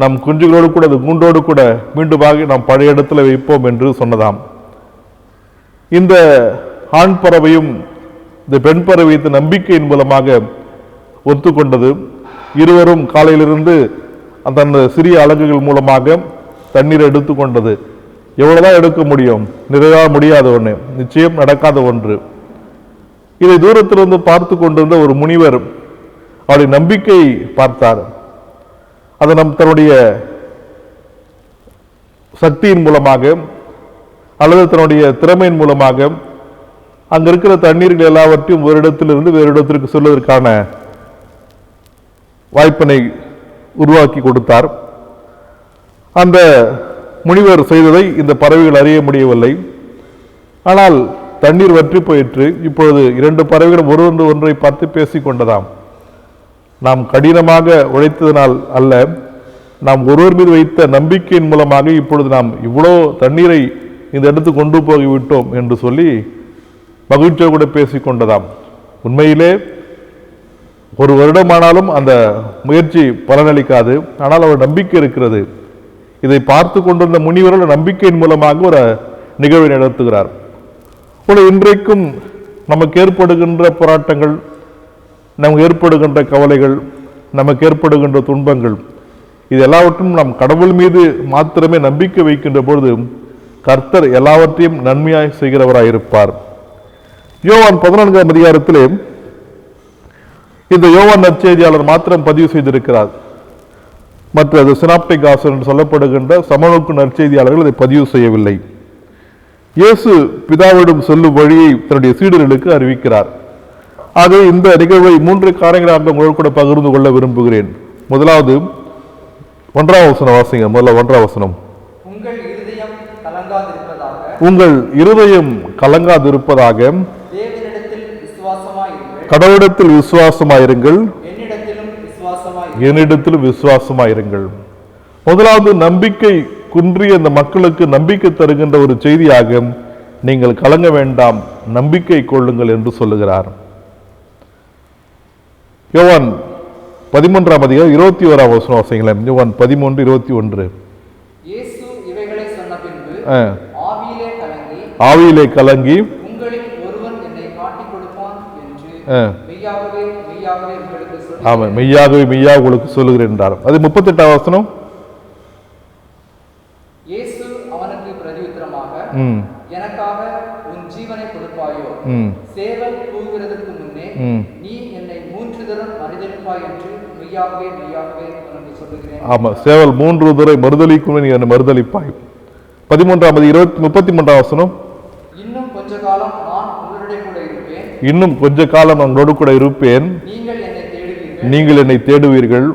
நம் குஞ்சுகளோடு கூட அது கூண்டோடு கூட மீண்டுமாக நாம் பழைய இடத்துல வைப்போம் என்று சொன்னதாம். இந்த ஆண் பறவையும் இந்த பெண் பறவை நம்பிக்கையின் மூலமாக ஒத்துக்கொண்டது. இருவரும் காலையிலிருந்து அந்த சிறிய அலகுகள் மூலமாக தண்ணீரை எடுத்துக்கொண்டது. எவ்வளவுதான் எடுக்க முடியும்? நிறைவாக முடியாத ஒன்று, நிச்சயம் நடக்காத ஒன்று. இதை தூரத்திலிருந்து பார்த்து கொண்டிருந்த ஒரு முனிவர் அவருடைய நம்பிக்கை பார்த்தார். அதை தன்னுடைய சக்தியின் மூலமாக அல்லது தன்னுடைய திறமையின் மூலமாக அங்க இருக்கிற தண்ணீர்கள் எல்லாவற்றையும் ஒரு இடத்திலிருந்து வேறு இடத்திற்கு செல்வதற்கான வாய்ப்பினை உருவாக்கி கொடுத்தார். அந்த முனிவர் செய்ததை இந்த பறவைகள் அறிய முடியவில்லை. ஆனால் தண்ணீர் வற்றி போயிற்று. இப்பொழுது 2 பறவைகளும் ஒன்றை பார்த்து பேசிக் கொண்டதாம். நாம் கடினமாக உழைத்ததனால் அல்ல, நாம் ஒருவர் மீது வைத்த நம்பிக்கையின் மூலமாக இப்பொழுது நாம் இவ்வளோ தண்ணீரை இந்த இடத்துக்கு கொண்டு போய்விட்டோம் என்று சொல்லி மகிழ்ச்சியோடு கூட பேசிக்கொண்டதாம். உண்மையிலே 1 வருடமானாலும் அந்த முயற்சி பலனளிக்காது. ஆனால் அவர் நம்பிக்கை இருக்கிறது. இதை பார்த்து கொண்டிருந்த முனிவர்கள் நம்பிக்கையின் மூலமாக ஒரு நிகழ்வை நடத்துகிறார். இன்றைக்கும் நமக்கு ஏற்படுகின்ற போராட்டங்கள், நமக்கு ஏற்படுகின்ற கவலைகள், நமக்கு ஏற்படுகின்ற துன்பங்கள், இது எல்லாவற்றும் நாம் கடவுள் மீது மாத்திரமே நம்பிக்கை வைக்கின்ற பொழுது கர்த்தர் எல்லாவற்றையும் நன்மையாய் செய்கிறவராயிருப்பார். யோவான் 14ஆம் அதிகாரத்திலே இந்த யோவான் நற்செய்தியாளர் மாத்திரம் பதிவு செய்திருக்கிறார். மற்ற சினாப்டிக் காஸ்பல் என்று சொல்லப்படுகின்ற சமநோக்கு நற்செய்தியாளர்கள் இதை பதிவு செய்யவில்லை. இயேசு பிதாவிடம் சொல்லும் வழியை தன்னுடைய சீடர்களுக்கு அறிவிக்கிறார். ஆகவே இந்த நிகழ்வை 3 காரியங்களாக உங்களோடு கூட பகிர்ந்து கொள்ள விரும்புகிறேன். முதலாவது 1ஆம் வசனம் வாசிங்க. முதல்ல 1ஆம் வசனம். உங்கள் இருதயம் கலங்காதிருப்பதாக கடவுளிடத்தில் விசுவாசமாயிருங்கள், என்னிடத்திலும் விசுவாசமாயிருங்கள். முதலாவது நம்பிக்கை குன்றிய இந்த மக்களுக்கு நம்பிக்கை தருகின்ற ஒரு செய்தியாக, நீங்கள் கலங்க வேண்டாம், நம்பிக்கை கொள்ளுங்கள் என்று சொல்லுகிறார். யோவான் 13ஆம் அதிகாரம் 21ஆம் வசனம் வாசிங்களேன். யோவான் 13:21. இயேசு இவைகளை சொன்ன பின்பு ஆவியிலே கலங்கி உங்களில் ஒருவன் என்னை காட்டிக் கொடுப்பான் என்று மெய்யாகவே மெய்யாகவே உங்களுக்கு சொல்லுகிறேன். ஆமா, மெய்யாகவே மெய்யாக உங்களுக்கு சொல்லுகிறேன் என்றார். அது 38ஆம் வசனம். இயேசு அவனுக்கு பிரதியுத்தரமாக, எனக்காக உன் ஜீவனை கொடுப்பாயோ? சேவல் கூவுகிறதற்கு முன்னே நீ என்னை 3 தரம் மறுதலிப்பாய் என்று மெய்யாகவே மெய்யாகவே உனக்கு சொல்லுகிறேன். ஆமா, சேவல் 3 தடவை மறுதலிக்கும், நீ என்னை மறுதலிப்பாய். 13ஆம் 33ஆம் வசனம். இன்னும் கொஞ்ச காலம் நான் உங்களுடைய கூட இருப்பேன், இன்னும் கொஞ்ச காலம் உங்களோடு கூட இருப்பேன், நீங்கள் என்னை தேடுவீர்கள்,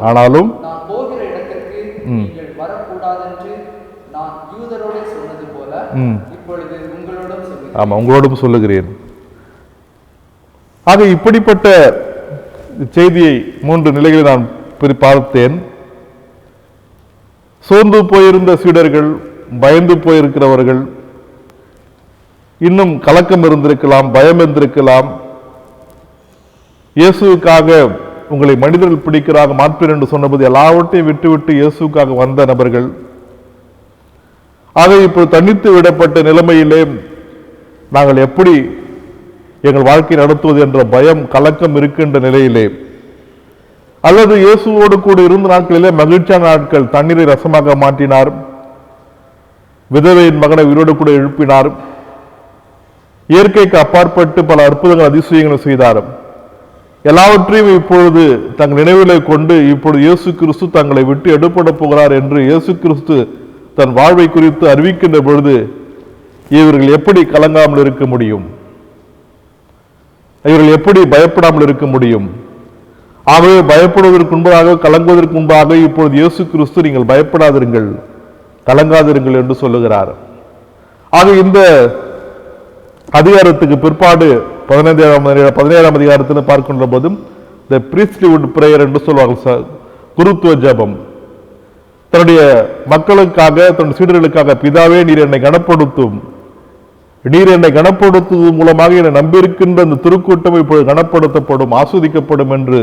ஆனாலும் நான் போகிற இடத்திற்கு நீங்கள் வரக்கூடாதென்று நான் யூதரோடு சொன்னது போல இப்பொழுது உங்களோடும் சொல்லுகிறேன். ஆமா, உங்களோடும் சொல்லுகிறேன். ஆக இப்படிப்பட்ட செய்தியை 3 நிலைகளை நான் பார்த்தேன். சோர்ந்து போயிருந்த சீடர்கள், பயந்து போயிருக்கிறவர்கள், இன்னும் கலக்கம் இருந்திருக்கலாம், பயம் இருந்திருக்கலாம், இயேசுவுக்காக உங்களை மனிதர்கள் பிடிக்கிறாக மாற்றுவேன் என்று சொன்னபோது எல்லாவற்றையும் விட்டுவிட்டு இயேசுக்காக வந்த நபர்கள். ஆக இப்போ தனித்து விடப்பட்ட நிலைமையிலே நாங்கள் எப்படி எங்கள் வாழ்க்கை நடத்துவது என்ற பயம் கலக்கம் இருக்கின்ற நிலையிலே, அல்லது இயேசுவோடு கூட இருந்த நாட்களிலே மகிழ்ச்சியான நாட்கள், தண்ணீரை ரசமாக மாற்றினார், விதவையின் மகனை உயிரோடு கூட எழுப்பினார், இயற்கைக்கு அப்பாற்பட்டு பல அற்புதங்கள் அதிசயங்கள் செய்தார். எல்லாவற்றையும் இப்பொழுது தங்கள் நினைவிலே கொண்டு இப்பொழுது இயேசு கிறிஸ்து தங்களை விட்டு எடுப்பட போகிறார் என்று இயேசு கிறிஸ்து தன் வாழ்வை குறித்து அறிவிக்கின்ற பொழுது இவர்கள் எப்படி கலங்காமல் இருக்க முடியும்? இவர்கள் எப்படி பயப்படாமல் இருக்க முடியும்? ஆகவே பயப்படுவதற்கு முன்பாக, கலங்குவதற்கு முன்பாக இப்பொழுது இயேசு கிறிஸ்து நீங்கள் பயப்படாதிருங்கள், கலங்காதிருங்கள் என்று சொல்லுகிறார். ஆக இந்த அதிகாரத்துக்கு பிற்பாடு 17ஆம் அதிகாரத்தில் பார்க்கின்ற போதும் the priesthood prayer என்று சொல்வார்கள், குருத்துவ ஜெபம். தன்னுடைய மக்களுக்காக, தன்னுடைய சீடர்களுக்காக, பிதாவே நீர் என்னை கனப்படுத்தும், நீர் என்னை கனப்படுத்துவது மூலமாக என்னை நம்பியிருக்கின்ற அந்த திருக்கூட்டம் இப்பொழுது கனப்படுத்தப்படும், ஆஸ்வதிக்கப்படும் என்று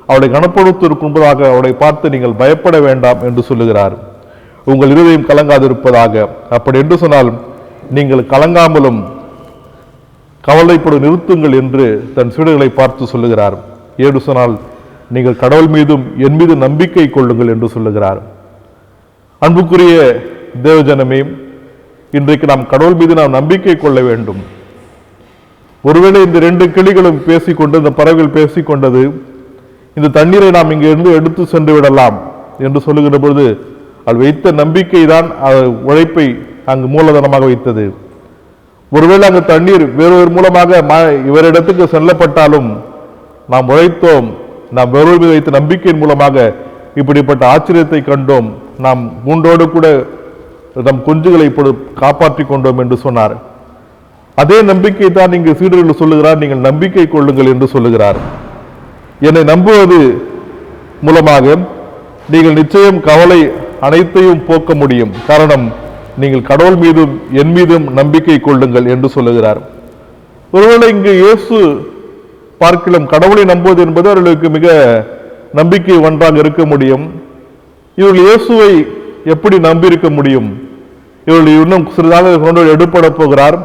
அவளை கனப்படுத்துவதற்கு முன்பதாக அவளை பார்த்து நீங்கள் பயப்பட வேண்டாம் என்று சொல்லுகிறார். உங்கள் இருதயம் கலங்காதிருப்பதாக. அப்படி என்று சொன்னால் நீங்கள் கலங்காமலும் கவலைப்பட நிறுத்துங்கள் என்று தன் சீடர்களை பார்த்து சொல்லுகிறார். ஏடு சொன்னால் நீங்கள் கடவுள் மீதும் என் மீது நம்பிக்கை கொள்ளுங்கள் என்று சொல்லுகிறார். அன்புக்குரிய தேவஜனமே, இன்றைக்கு நாம் கடவுள் மீது நாம் நம்பிக்கை கொள்ள வேண்டும். ஒருவேளை இந்த 2 கிளிகளும் பேசிக்கொண்டு, இந்த பறவைகள் பேசிக்கொண்டது, இந்த தண்ணீரை நாம் இங்கிருந்து எடுத்து சென்று விடலாம் என்று சொல்லுகிற பொழுது அது வைத்த நம்பிக்கை தான் உழைப்பை அங்கு மூலதனமாக வைத்தது. ஒருவேளை அங்கு தண்ணீர் வேறொரு மூலமாக இவரிடத்துக்கு செல்லப்பட்டாலும் நாம் உழைத்தோம், நாம் வேறொரு மீது வைத்த நம்பிக்கையின் மூலமாக இப்படிப்பட்ட ஆச்சரியத்தை கண்டோம், நாம் கூண்டோடு கூட நம் குஞ்சுகளை இப்பொழுது காப்பாற்றி கொண்டோம் என்று சொன்னார். அதே நம்பிக்கை தான் இங்கு சீடர்கள் சொல்லுகிறார், நீங்கள் நம்பிக்கை கொள்ளுங்கள் என்று சொல்லுகிறார். என்னை நம்புவது மூலமாக நீங்கள் நிச்சயம் கவலை அனைத்தையும் போக்க முடியும். காரணம், நீங்கள் கடவுள் மீதும் என் மீதும் நம்பிக்கை கொள்ளுங்கள் என்று சொல்லுகிறார். ஒருவேளை இங்கு இயேசு பார்க்கலாம் கடவுளை நம்புவது என்பது அவர்களுக்கு மிக நம்பிக்கை ஒன்றாக இருக்க முடியும். இவர்கள் இயேசுவை எப்படி நம்பியிருக்க முடியும்? இவர்கள் இன்னும் சிறிதாக கொண்டு எடுப்பட போகிறார்,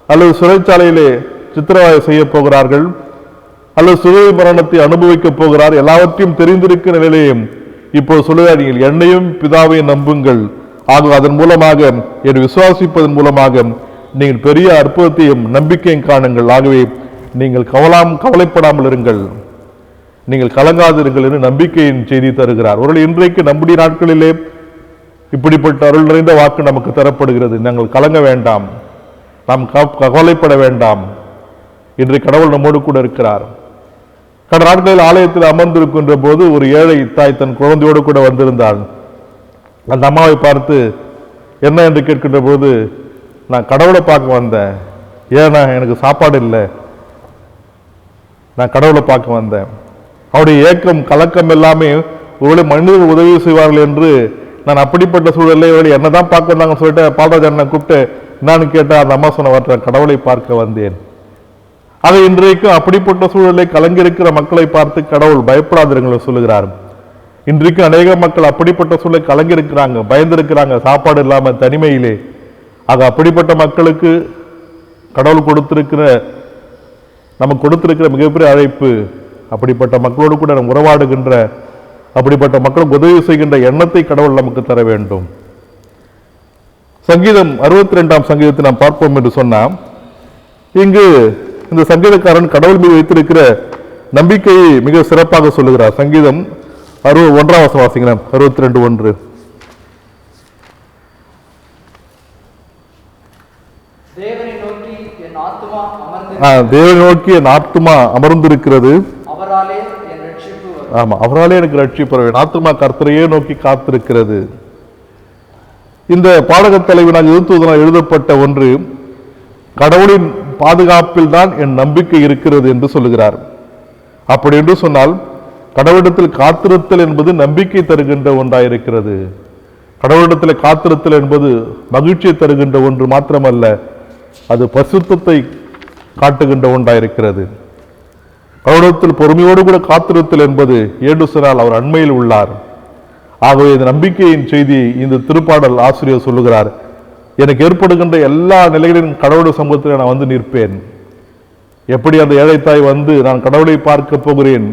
அல்லது சிறைச்சாலையிலே சித்திரவதை செய்ய போகிறார்கள், அல்லது சிலுவை மரணத்தை அனுபவிக்கப் போகிறார். எல்லாவற்றையும் தெரிந்திருக்கிற நிலையும் இப்போது சொல்லுகிறார், நீங்கள் என்னையும் பிதாவையும் நம்புங்கள், ஆக அதன் மூலமாக என் விசுவாசிப்பதன் மூலமாக நீங்கள் பெரிய அற்புதத்தையும் நம்பிக்கையும் காணுங்கள். ஆகவே நீங்கள் கவலைப்படாமல் இருங்கள், நீங்கள் கலங்காதிருங்கள் என்று நம்பிக்கையின் செய்தி தருகிறார். ஒரு இன்றைக்கு நம்முடைய நாட்களிலே இப்படிப்பட்ட அருள் நிறைந்த வாக்கு நமக்கு தரப்படுகிறது. நாங்கள் கலங்க வேண்டாம், நாம் கவலைப்பட வேண்டாம். இன்றைக்கு கடவுள் நம்மோடு கூட இருக்கிறார். கடந்த நாட்களில் ஆலயத்தில் அமர்ந்திருக்கின்ற போது ஒரு ஏழை தாய் தன் குழந்தையோடு கூட வந்திருந்தாள். அந்த அம்மாவை பார்த்து என்ன என்று கேட்கின்ற போது, நான் கடவுளை பார்க்க வந்தேன், ஏன்னா எனக்கு சாப்பாடு இல்லை, நான் கடவுளை பார்க்க வந்தேன். அவருடைய ஏக்கம் கலக்கம் எல்லாமே ஒருவேளை மனிதர்கள் உதவி செய்வார்கள் என்று, நான் அப்படிப்பட்ட சூழலில் என்னதான் பார்க்க வந்தாங்கன்னு சொல்லிட்டு பால்ராஜ் அண்ணனை கூப்பிட்டு நான் கேட்டேன். அந்த அம்மா சொன்ன வார்த்தை, கடவுளை பார்க்க வந்தேன். அதை இன்றைக்கு அப்படிப்பட்ட சூழலை கலங்கியிருக்கிற மக்களை பார்த்து கடவுள் பயப்படாதிருங்கள் சொல்லுகிறார். இன்றைக்கு அநேக மக்கள் அப்படிப்பட்ட சூழலை கலங்கியிருக்கிறாங்க, பயந்திருக்கிறாங்க, சாப்பாடு இல்லாம தனிமையிலே. ஆக அப்படிப்பட்ட மக்களுக்கு கடவுள் நமக்கு கொடுத்திருக்கிற மிகப்பெரிய அழைப்பு, அப்படிப்பட்ட மக்களோடு கூட நம்ம உறவாடுகின்ற, அப்படிப்பட்ட மக்களுக்கு உதவி செய்கின்ற எண்ணத்தை கடவுள் நமக்கு தர வேண்டும். சங்கீதம் 62ஆம் சங்கீதத்தை நாம் பார்ப்போம் என்று சொன்னால், இங்கு இந்த சங்கீதக்காரன் கடவுள் மீது வைத்திருக்கிற நம்பிக்கையை மிக சிறப்பாக சொல்லுகிறார். சங்கீதம் 1ஆம் வசனம் வாசிங்க, 62:1. தேவனை நோக்கி என் ஆத்துமா அமர்ந்திருக்கிறது, அவராலே என் ரட்சிப்பு வரும். ஆமா, அவராலே எனக்கு ரட்சிப்பு. ஆத்துமா கர்த்தரையே நோக்கி காத்திருக்கிறது. இந்த பாடகத் தலைவனாக எழுதப்பட்ட ஒன்று, கடவுளின் பாதுகாப்பில் தான் என் நம்பிக்கை இருக்கிறது என்று சொல்லுகிறார். அப்படி என்று சொன்னால் கடவுளிடத்தில் காத்திருத்தல் என்பது நம்பிக்கை தருகின்ற ஒன்றாயிருக்கிறது. கடவுளிடத்தில் காத்திருத்தல் என்பது மகிழ்ச்சியை தருகின்ற ஒன்று மாத்திரமல்ல, அது பரிசுத்தத்தை காட்டுகின்ற ஒன்றாயிருக்கிறது. கடவுளத்தில் பொறுமையோடு கூட காத்திருத்தல் என்பது ஏடு சொன்னால் அவர் அண்மையில் உள்ளார். ஆகவே இந்த நம்பிக்கையின் செய்தியை இந்த திருப்பாடல் ஆசிரியர் சொல்லுகிறார். எனக்கு ஏற்படுகின்ற எல்லா நிலைகளிலும் கடவுளுடைய சமூகத்தில் நான் வந்து நிற்பேன். எப்படி அந்த ஏழைத்தாய் வந்து நான் கடவுளை பார்க்க போகிறேன்,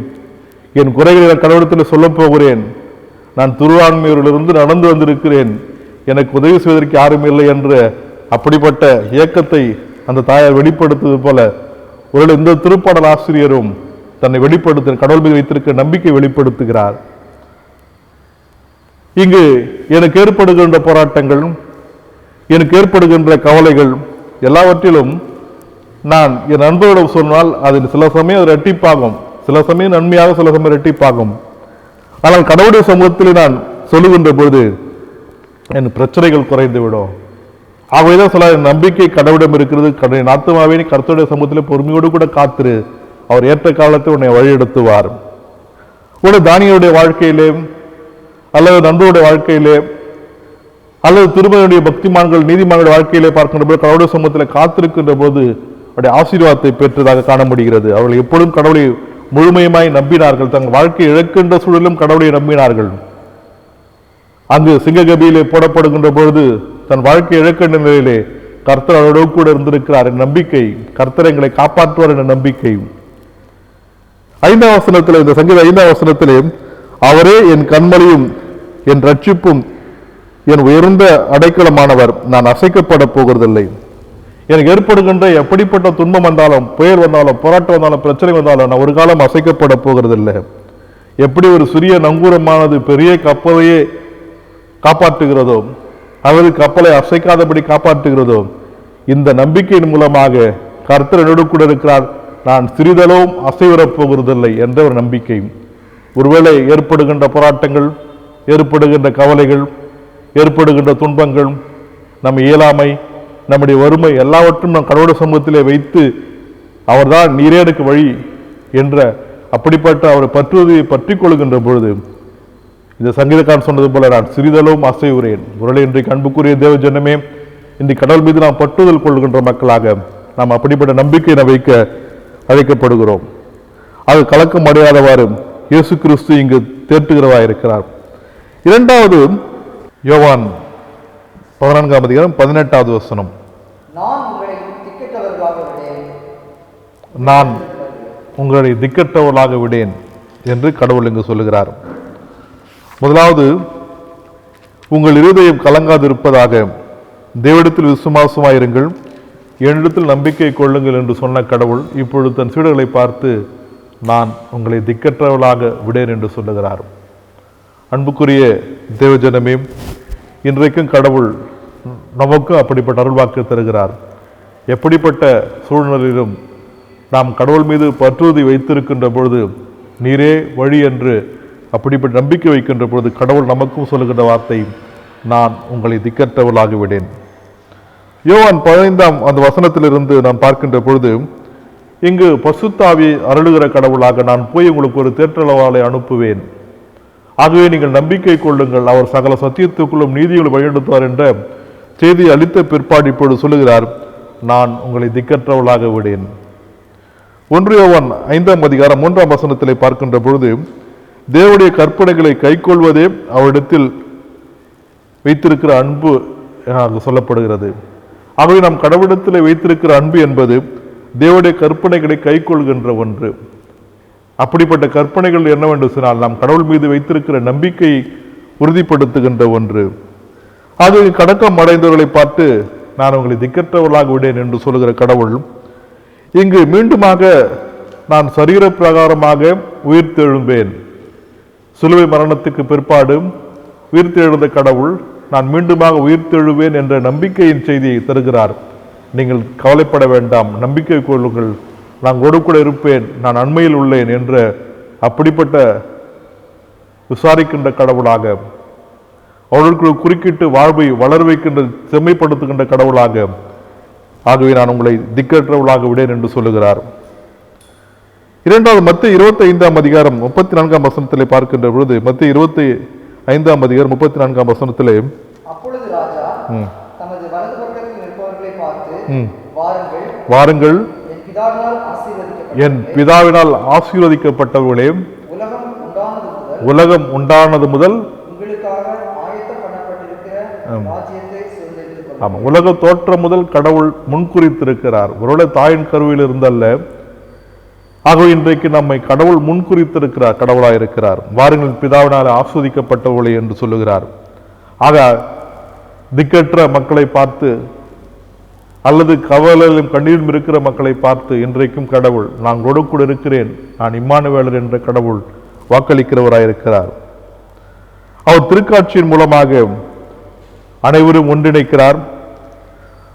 என் குறைகளை கடவுளத்தில் சொல்ல போகிறேன், நான் திருவான்மையூரிலிருந்து நடந்து வந்திருக்கிறேன், எனக்கு உதவி செய்வதற்கு யாரும் இல்லை என்ற அப்படிப்பட்ட இயக்கத்தை அந்த தாயார் வெளிப்படுத்துவது போல ஒரு இந்த திருப்பாடல் ஆசிரியரும் தன்னை வெளிப்படுத்த கடவுள் மீது வைத்திருக்க நம்பிக்கை வெளிப்படுத்துகிறார். இங்கு எனக்கு ஏற்படுகின்ற போராட்டங்கள், எனக்கு ஏற்படுகின்ற கவலைகள் எல்லாவற்றிலும் நான் என் நண்பரிடம் சொன்னால் அதில் சில சமயம் அது இரட்டிப்பாகும், சில சமயம் நன்மையாக, சில சமயம் இரட்டிப்பாகும். ஆனால் கடவுளுடைய சமூகத்தில் நான் சொல்லுகின்ற பொழுது என் பிரச்சனைகள் குறைந்து விடும். ஆகவேதான் சில நம்பிக்கை கடவுளிடம் இருக்கிறது. கடவுளின் ஆத்துமாவே கர்த்தருடைய சமூகத்தில் பொறுமையோடு கூட காத்திரு, அவர் ஏற்ற காலத்தை உன்னை வழியெடுத்துவார். ஒரு தானியருடைய வாழ்க்கையிலே அல்லது நண்பருடைய வாழ்க்கையிலே அல்லது திருமணனுடைய பக்திமான்கள் நீதிமான்களுடைய வாழ்க்கையிலே பார்க்கின்ற போது கடவுளுடைய சமூகத்தில் காத்திருக்கின்ற போது அவருடைய ஆசீர்வாதத்தை பெற்றதாக காண முடிகிறது. அவர்கள் எப்பொழுதும் கடவுளை முழுமையுமாய் நம்பினார்கள். தங்கள் வாழ்க்கையை இழக்கின்ற சூழலும் கடவுளை நம்பினார்கள். அங்கு சிங்ககபியிலே போடப்படுகின்ற பொழுது தன் வாழ்க்கையை இழக்கின்ற நிலையிலே கர்த்தர் அவரோடு கூட இருந்திருக்கிறார் என் நம்பிக்கை, கர்த்தர் எங்களை காப்பாற்றுவார் என்ற நம்பிக்கை. 5ஆம் வசனத்தில், இந்த சங்கீத 5ஆம் வசனத்திலே அவரே என் கண்மலையும் என் ரட்சிப்பும் என் உயர்ந்த அடைக்கலமானவர், நான் அசைக்கப்பட போகிறதில்லை. எனக்கு ஏற்படுகின்ற எப்படிப்பட்ட துன்பம் வந்தாலும், புயல் வந்தாலும், போராட்டம் வந்தாலும், பிரச்சனை வந்தாலும் நான் ஒரு காலம் அசைக்கப்பட போகிறதில்லை. எப்படி ஒரு சிறிய நங்கூரமானது பெரிய கப்பலையே காப்பாற்றுகிறதோ அல்லது கப்பலை அசைக்காதபடி காப்பாற்றுகிறதோ, இந்த நம்பிக்கையின் மூலமாக கர்த்தர் என்னோடு கூட இருக்கிறார், நான் சிறிதளவும் அசைவரப் போகிறதில்லை என்ற ஒரு நம்பிக்கை. ஒருவேளை ஏற்படுகின்ற போராட்டங்கள், ஏற்படுகின்ற கவலைகள், ஏற்படுகின்ற துன்பங்கள், நம் இயலாமை, நம்முடைய வறுமை எல்லாவற்றும் நம் கடவுளுடைய சமூகத்திலே வைத்து அவர்தான் நீரே எனக்கு வழி என்ற அப்படிப்பட்ட அவர் பற்றுவதை பற்றி கொள்கின்ற பொழுது இந்த சங்கீதக்காரன் சொன்னது போல நான் சிறிதளவும் அசைவுறேன். ஒருவேளை இன்றைக்கு அன்புக்குரிய தேவ ஜனமே, இன்றைக்கு கடவுள் மீது நாம் பற்றுதல் கொள்கின்ற மக்களாக நாம் அப்படிப்பட்ட நம்பிக்கையை வைக்க அழைக்கப்படுகிறோம். அது கலக்கம் அடையாதவாறு இயேசு கிறிஸ்து இங்கு தேற்றுகிறவா இருக்கிறார். இரண்டாவது யோவான் 14ஆம் அதிகாரம் 18வது வசனம், நான் உங்களை திக்கற்றவர்களாக விடேன், நான் உங்களை திக்கற்றவர்களாக விடேன் என்று கடவுள் இங்கு சொல்லுகிறார். முதலாவது, உங்கள் இருதயம் கலங்காதிருப்பதாக, தேவனிடத்தில் விசுவாசமாயிருங்கள், என்னிடத்தில் நம்பிக்கை கொள்ளுங்கள் என்று சொன்ன கடவுள் இப்பொழுது தன் சீடர்களை பார்த்து நான் உங்களை திக்கற்றவர்களாக விடேன் என்று சொல்லுகிறார். அன்புக்குரிய தேவஜனமே, இன்றைக்கும் கடவுள் நமக்கும் அப்படிப்பட்ட அருள்வாக்கு தருகிறார். எப்படிப்பட்ட சூழ்நிலையிலும் நாம் கடவுள் மீது பற்றுறுதி வைத்திருக்கின்ற பொழுது நீரே வழி என்று அப்படிப்பட்ட நம்பிக்கை வைக்கின்ற பொழுது கடவுள் நமக்கும் சொல்லுகின்ற வார்த்தை நான் உங்களை திக்கற்றவர்களாக விடேன். யோவான் 15ஆம் அந்த வசனத்திலிருந்து நாம் பார்க்கின்ற பொழுது இங்கு பசுத்தாவி அருளுகிற கடவுளாக நான் போய் உங்களுக்கு ஒரு தேற்றளவாளை அனுப்புவேன், ஆகவே நீங்கள் நம்பிக்கை கொள்ளுங்கள், அவர் சகல சத்தியத்துக்குள்ளும் நீதிகளை வழிநடத்துவார் என்ற செய்தியை அளித்த பிற்பாடு இப்பொழுது சொல்லுகிறார் நான் உங்களை திக்கற்றவர்களாக விடேன். 1 யோவான் 5ஆம் அதிகாரம் 3ஆம் வசனத்திலே பார்க்கின்ற பொழுது தேவனுடைய கற்பனைகளை கைக்கொள்வதே அவரிடத்தில் வைத்திருக்கிற அன்பு சொல்லப்படுகிறது. ஆகவே நாம் கடவுளிடத்தில் வைத்திருக்கிற அன்பு என்பது தேவனுடைய கற்பனைகளை கைக்கொள்கின்ற ஒன்று. அப்படிப்பட்ட கற்பனைகள் என்னவென்று சொன்னால் நாம் கடவுள் மீது வைத்திருக்கிற நம்பிக்கையை உறுதிப்படுத்துகின்ற ஒன்று. ஆகவே கடக்கம் அடைந்தவர்களை பார்த்து நான் உங்களை திக்கற்றவர்களாக விடேன் என்று சொல்லுகிற கடவுள் இங்கு மீண்டுமாக நான் சரீர பிரகாரமாக உயிர்த்தெழும்பேன், சிலுவை மரணத்துக்கு பிற்பாடு உயிர்த்தெழுந்த கடவுள் நான் மீண்டுமாக உயிர்த்தெழுவேன் என்ற நம்பிக்கையின் செய்தியை தருகிறார். நீங்கள் கவலைப்பட வேண்டாம், நம்பிக்கை கொள்ளுங்கள், நான் கூட இருப்பேன், நான் அண்மையில் உள்ளேன் என்ற அப்படிப்பட்ட விசாரிக்கின்ற கடவுளாக, அவர்களுக்கு குறுக்கிட்டு வாழ்வை வளர வைக்கின்ற செம்மைப்படுத்துகின்ற கடவுளாக, ஆகவே நான் உங்களை திக்கற்றவர்களாக விடேன் என்று சொல்லுகிறார். இரண்டாவது மத்திய 25ஆம் அதிகாரம் 34ஆம் வசனத்திலே பார்க்கின்ற பொழுது மத்திய 25ஆம் அதிகாரம் 34ஆம் வசனத்திலே அப்பொழுது ராஜா தமது வலது பக்கத்தில் நிற்பவர்களை பார்த்து வாருங்கள் என் பிதாவினால் ஆசீர்வதிக்கப்பட்ட என் பிதாவினால் ஆசீர்வதிக்கப்பட்டவர்களே, உலகம் உண்டானது முதல் உங்களுக்காக ஆயத்தம் பண்ணப்பட்டிருக்கிற ராஜ்யத்தை சுதந்தரித்துக் கொள்ளுங்கள். ஆமா, உலக தோற்றம் முதல் கடவுள் முன்குறித்திருக்கிறார். ஒருவேளை தாயின் கருவில் இருந்தல்ல, ஆகவே இன்றைக்கு நம்மை கடவுள் முன்குறித்திருக்கிறார், கடவுளாக இருக்கிறார். வாருங்கள் பிதாவினால் ஆஸ்வதிக்கப்பட்டவர்களே என்று சொல்லுகிறார். ஆக திக்கற்ற மக்களை பார்த்து அல்லது கவலையிலும் கண்ணீரும் இருக்கிற மக்களை பார்த்து இன்றைக்கும் கடவுள் நான் கூட இருக்கிறேன், நான் இம்மானுவேலர் என்ற கடவுள் வாக்களிக்கிறவராயிருக்கிறார். அவர் திருக்காட்சியின் மூலமாக அனைவரும் ஒன்றிணைக்கிறார்.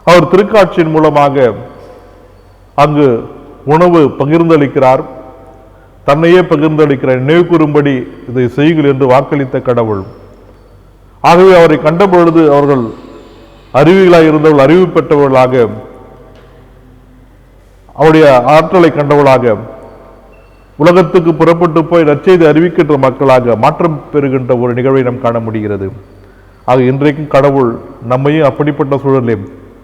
அவர் திருக்காட்சியின் மூலமாக அங்கு உணவு பகிர்ந்தளிக்கிறார், தன்னையே பகிர்ந்தளிக்கிறார். நினைவு கூறும்படி இதை செய்யுங்கள் என்று வாக்களித்த கடவுள். ஆகவே அவரை கண்ட பொழுது அவர்கள் அறிவிகளாக இருந்தவர்கள் அறிவு பெற்றவர்களாக, அவருடைய ஆற்றலை கண்டவர்களாக, உலகத்துக்கு புறப்பட்டு போய் நற்செய்தி அறிவிக்கின்ற மக்களாக மாற்றம் பெறுகின்ற ஒரு நிகழ்வை நாம் காண முடிகிறது. ஆக இன்றைக்கும் கடவுள் நம்மையும் அப்படிப்பட்ட சூழலே